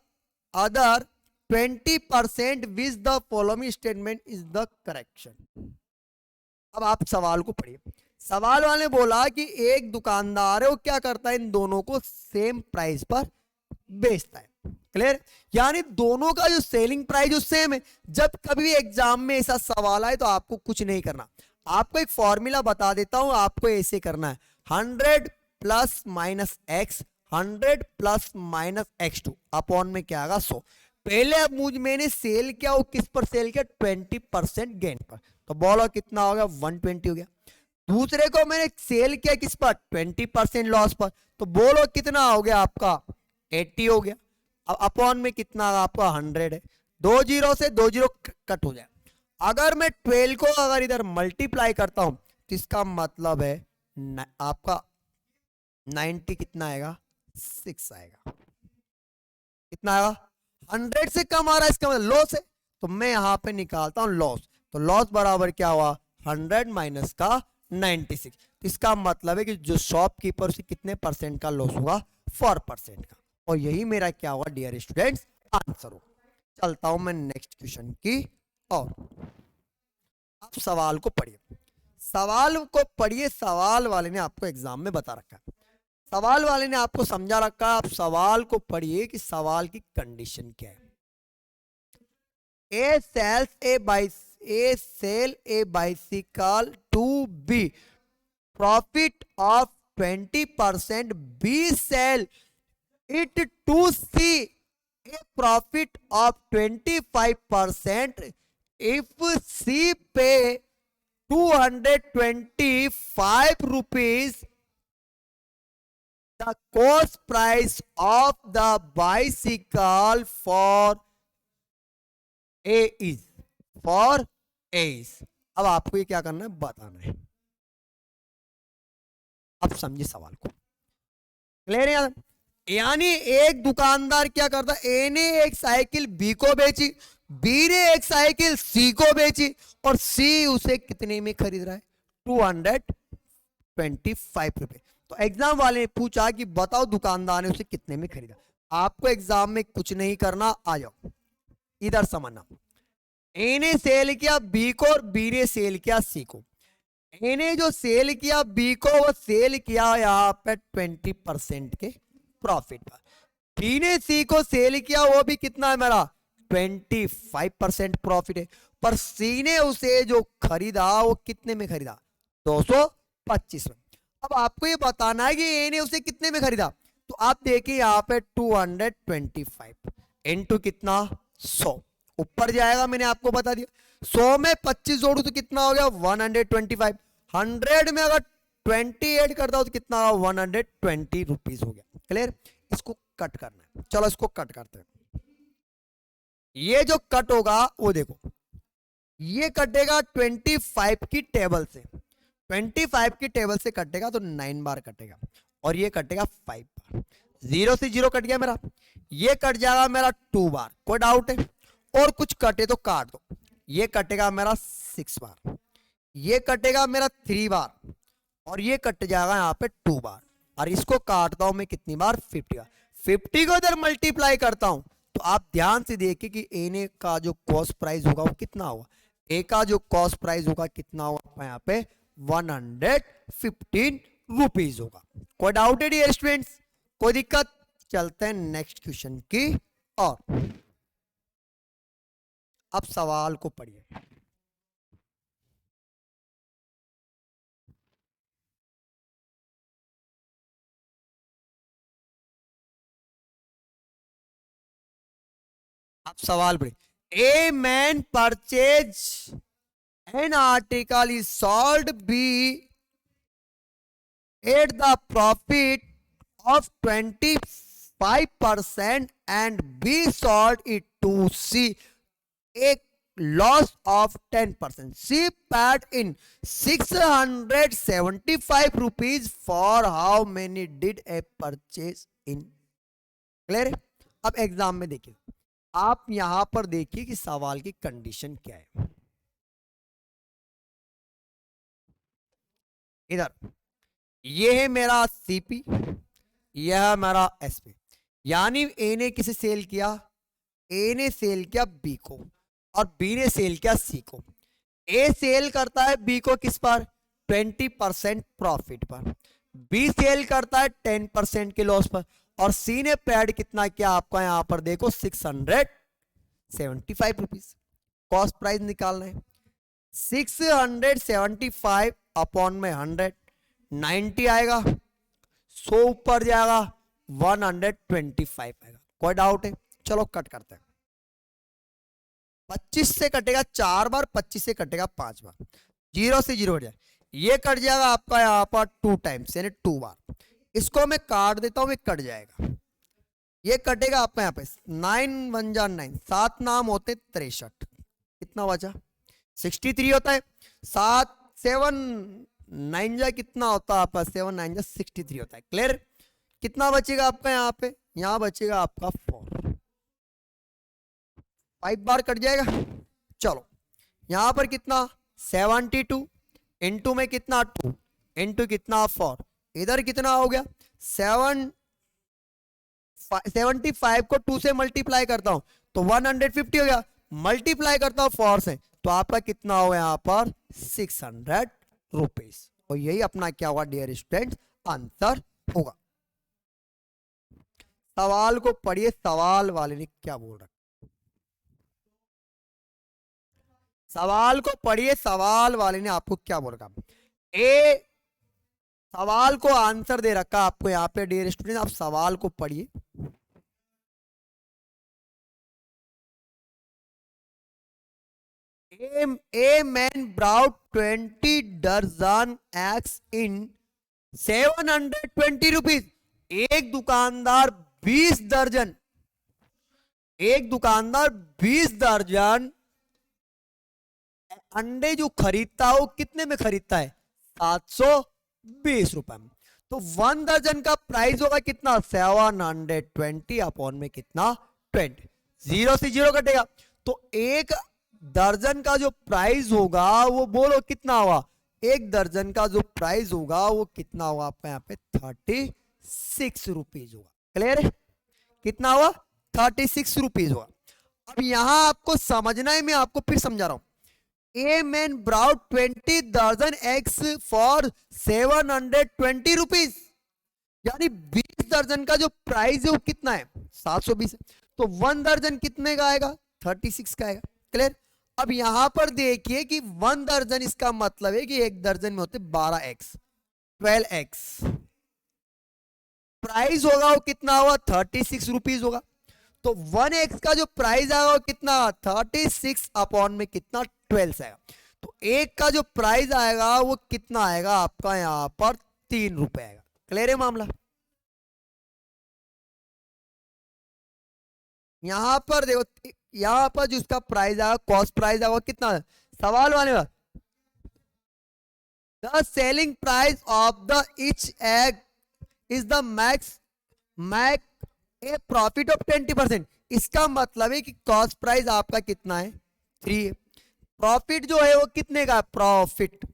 other 20%, which the following statement is the correction। अब आप सवाल को पढ़िए। सवाल वाले बोला कि एक दुकानदार है वो क्या करता है इन दोनों को सेम प्राइस पर बेचता है। क्लियर? यानी दोनों का जो सेलिंग प्राइस जो सेम है। जब कभी एग्जाम में ऐसा सवाल आए तो आपको कुछ नहीं करना, आपको एक फॉर्मूला बता देता हूं, आपको ऐसे करना है 100 plus minus x 100 plus minus x2 upon में क्या आएगा 100। पहले अब मैंने सेल किया वो किस पर सेल किया 20% गेन पर, तो बोलो कितना हो गया 120 हो गया। दूसरे को मैंने सेल किया किस पर 20% लॉस पर, तो बोलो कितना हो गया आपका 80 हो गया। अब अपॉन में कितना आपका 100 है, 2 जीरो से 2 जीरो कट हो जाए। अगर मैं 12 को अगर इधर मल्टीप्लाई करता हूं तो इसका मतलब है आपका 90 कितना आएगा 6 आएगा। कितना आएगा 100 से कम आ रहा है, इसका मतलब लॉस है, तो मैं यहां पे निकालता हूं लॉस। तो लॉस बराबर क्या हुआ 100 माइनस का 96, तो इसका मतलब है कि जो शॉपकीपर से कितने परसेंट का लॉस होगा, 4% का। और यही मेरा क्या होगा डियर स्टूडेंट्स, आंसर होगा। चलता हूं मैं नेक्स्ट क्वेश्चन की और आप सवाल को पढ़िए, सवाल को पढ़िए। सवाल वाले ने आपको एग्जाम में बता रखा है, सवाल वाले ने आपको समझा रखा है। आप सवाल को पढ़िए कि सवाल की कंडीशन क्या है। A sell a bicycle to B, profit of 20%. B sell it to C, a profit of 25%. If C pay 225 rupees, the cost price of the bicycle for A is, for A is। अब आपको ये क्या करना है, बताना है। अब समझिए सवाल को, क्लियर है? यानी एक दुकानदार क्या करता है, ए ने एक साइकिल बी को बेची, बी ने एक साइकिल सी को बेची, और सी उसे कितने में खरीद रहा है, 225 रुपए। तो एग्जाम वाले ने पूछा कि बताओ दुकानदार ने उसे कितने में खरीदा। आपको एग्जाम में कुछ नहीं करना, आ जाओ इधर समझना। ए ने सेल किया बी को और बी ने सेल किया सी को। ए ने जो सेल किया बी को, वो सेल किया यहां पे 20% के प्रॉफिट पर। बी ने सी को सेल किया, वो भी कितना है मेरा, 25% प्रॉफिट है। पर सी ने उसे जो खरीदा वो कितने में खरीदा, 225 में। अब आपको ये बताना है कि ए ने उसे कितने में खरीदा। तो आप देखिए यहाँ पे 225 इंटू कितना, 100 ऊपर जाएगा, मैंने आपको बता दिया। 100 में 25 जोड़ू तो कितना हो गया, 125। 100 में अगर 20 ऐड करता हूं तो कितना होगा, 120 रुपीज हो गया। क्लियर? इसको कट करना है, चलो इसको कट करते हैं। ये जो कट होगा वो देखो, ये कटेगा 25 की टेबल से, 25 की टेबल से कटेगा तो 9 बार कटेगा, और ये कटेगा 5 बार। 0 से 0 कट गया मेरा, ये कट जाएगा मेरा 2 बार, कोई डाउट है? और कुछ कटे तो काट दो। ये कटेगा मेरा 6 बार, ये कटेगा मेरा 3 बार, और ये कट जाएगा यहाँ पे 2 बार। और इसको काटता हूं मैं कितनी बार, 50 बार। 50 को इधर मल्टीप्लाई करता हूं तो आप ध्यान से देखिए कि ए ने का जो कॉस्ट प्राइस होगा वो कितना होगा। ए का जो कॉस्ट प्राइस होगा कितना होगा यहाँ पे, 115 रुपीज होगा। कोई डाउट है डियर स्टूडेंट्स? कोई दिक्कत? चलते हैं नेक्स्ट क्वेश्चन की और अब सवाल को पढ़िए। अब सवाल पढ़िए। A man purchase an article is sold be at the profit of 25% and B sold it to C a loss of 10%. C paid in 675 rupees for how many did a purchase in? Clear है? अब exam में देखिए, आप यहां पर देखिए कि सवाल की कंडीशन क्या है। इधर ये है मेरा सीपी, यह मेरा एसपी। यानी ए ने किसे सेल किया, ए ने सेल किया बी को, और बी ने सेल किया सी को। ए सेल करता है बी को किस पर, 20% प्रॉफिट पर। बी सेल करता है 10% के लॉस पर, और सी ने पेड कितना किया आपका यहां पर देखो, 675 रुपीज। कॉस्ट प्राइस निकालना है, 675 अपॉन में 100, 90 आएगा, 100 ऊपर जाएगा, 125 आएगा। कोई डाउट है? चलो कट करते हैं। 25 से कटेगा 4 बार, 25 से कटेगा 5 बार, 0 से 0 हो जाए। ये कट जाएगा आपका यहाँ पर 2 टाइम्स यानी 2 बार। इसको मैं काट देता हूं, ये कट जाएगा। ये कटेगा आपका यहाँ पे 9 1 जा 9, 7 नाम होते 63, कितना बचा, 63 होता है। 7 7 9 जा कितना होता है आपका, 7 9 जा 63 होता है। क्लियर? कितना बचेगा आपका यहाँ पे, यहाँ बचेगा आपका 4, 5 बार कट जाएगा। चलो यहाँ पर कितना, 72 इंटू में कितना 2, इंटू कितना 4, इधर कितना हो गया 7, 75 को 2 से मल्टीप्लाई करता हूं तो 150 हो गया, मल्टीप्लाई करता हूं 4 से तो आपका कितना होगा यहां पर 600 रुपीज। और यही अपना क्या होगा डियर स्टूडेंट आंसर होगा। सवाल को पढ़िए, सवाल वाले ने क्या बोल रखा, सवाल को पढ़िए, सवाल वाले ने आपको क्या बोल रखा। ए सवाल को आंसर दे रखा आपको यहाँ पे डियर स्टूडेंट, आप सवाल को पढ़िए। A man brought 20 dozen eggs in 720 rupees. एक दुकानदार 20 दर्जन, एक दुकानदार 20 दर्जन अंडे जो खरीदता है वो कितने में खरीदता है 720 रुपए में। तो 1 दर्जन का प्राइस होगा कितना 720 अपॉन में कितना 20, 0 से 0 कटेगा तो एक दर्जन का जो प्राइस होगा वो बोलो कितना होगा, एक दर्जन का जो प्राइस होगा वो कितना होगा आपका यहाँ पे 36 रुपीज होगा। क्लियर है, कितना होगा 36 रुपीज होगा। अब यहां आपको समझना है, मैं आपको फिर समझा रहा हूं। A man brought 20 dozen eggs for 720 rupees, यानी 20 दर्जन का जो प्राइस है वो कितना है 720 है। तो 1 दर्जन कितने का आएगा 36 का आएगा। क्लियर। अब यहां पर देखिए कि 1 दर्जन इसका मतलब है कि एक दर्जन में होते 12 एग्स, 12 एग्स, प्राइस होगा वो कितना होगा 36 रुपीज होगा। तो 1 एक्स का जो प्राइस आएगा वो कितना 36 अपॉन में कितना 12 आएगा। तो एक का जो प्राइस आएगा वो कितना आएगा आपका यहां पर 3 रुपए आएगा। क्लियर है मामला। यहां पर देखो, यहां पर जो इसका प्राइस आएगा कॉस्ट प्राइस आएगा कितना, सवाल वाले का the selling price of the each egg is the max A profit of 20%। इसका मतलब है कि कॉस्ट प्राइस आपका कितना है 3 है, प्रॉफिट जो है वो कितने का, प्रॉफिट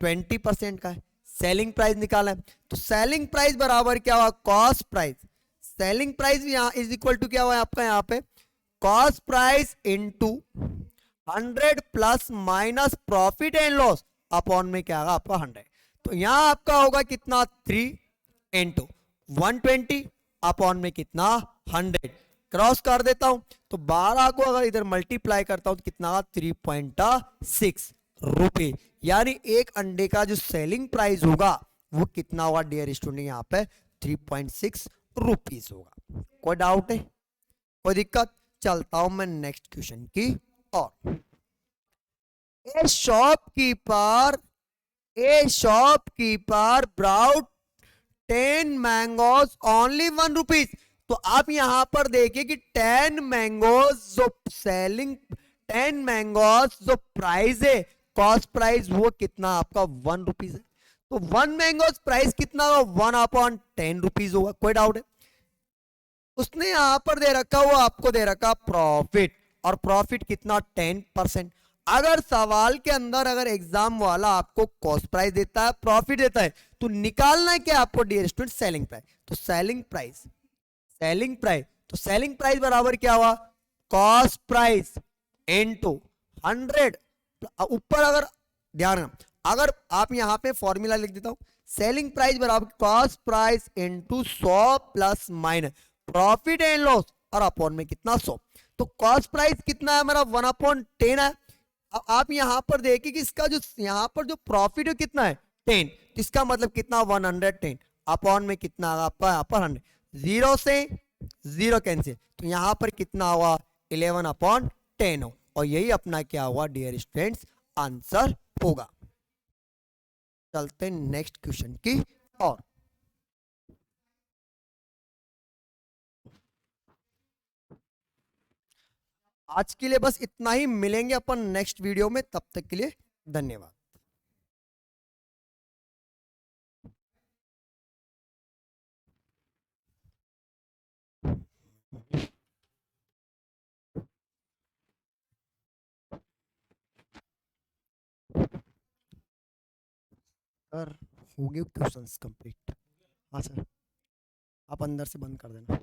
20% का है, सेलिंग प्राइस निकाला है। तो सेलिंग प्राइस बराबर क्या हुआ कॉस्ट प्राइस, सेलिंग प्राइस यहाँ इज इक्वल टू क्या हुआ आपका यहाँ पे cost price into 100 plus minus profit and loss upon में क्या होगा आपका 100। तो यहां आपका होगा कितना 3 इंटू 120 अपॉन में कितना 100, क्रॉस कर देता हूं तो 12 को अगर इधर मल्टीप्लाई करता हूं तो कितना 3.6 रुपए, यानी एक अंडे का जो सेलिंग प्राइस होगा वो कितना होगा डियर स्टूडेंट यहाँ पे 3.6 रुपीज होगा। कोई डाउट है, कोई दिक्कत, चलता हूं मैं नेक्स्ट क्वेश्चन की और। ए shopkeeper brought 10 mangoes only 1 rupees. तो आप यहां पर देखिए कि 10 मैंगोज जो सेलिंग 10 मैंगोज जो प्राइस है कॉस्ट प्राइस वो कितना आपका 1 रुपीज है। तो 1 मैंगोज प्राइस कितना होगा 1/10 रुपीज होगा। कोई डाउट है, उसने यहां पर दे रखा वो आपको दे रखा प्रॉफिट, और प्रॉफिट कितना 10%। अगर सवाल के अंदर अगर एग्जाम वाला आपको कॉस्ट प्राइस देता है प्रॉफिट देता है तो निकालना है क्या आपको डियर स्टूडेंट सेलिंग प्राइस। तो सेलिंग प्राइस बराबर क्या हुआ कॉस्ट प्राइस इनटू 100, ऊपर अगर ध्यान रखना अगर आप यहां पे फॉर्मूला लिख देता हूं सेलिंग प्राइस बराबर cost price into 100 plus minus profit and loss और अपॉन में कितना 100। तो कॉस्ट प्राइस कितना है मेरा 1/10 है। अब आप यहां पर देखिए कि इसका जो यहां पर जो प्रॉफिट है कितना है 10, तो इसका मतलब कितना 110 अपॉन में कितना आपका यहाँ पर 100, 0 से 0 कैंसिल तो यहां पर कितना हुआ 11/10 हो। और यही अपना क्या हुआ डियर स्टूडेंट्स आंसर होगा। चलते नेक्स्ट क्वेश्चन की और। आज के लिए बस इतना ही, मिलेंगे अपन नेक्स्ट वीडियो में, तब तक के लिए धन्यवाद। सर हो गए क्वेश्चंस कंप्लीट। हाँ सर, आप अंदर से बंद कर देना।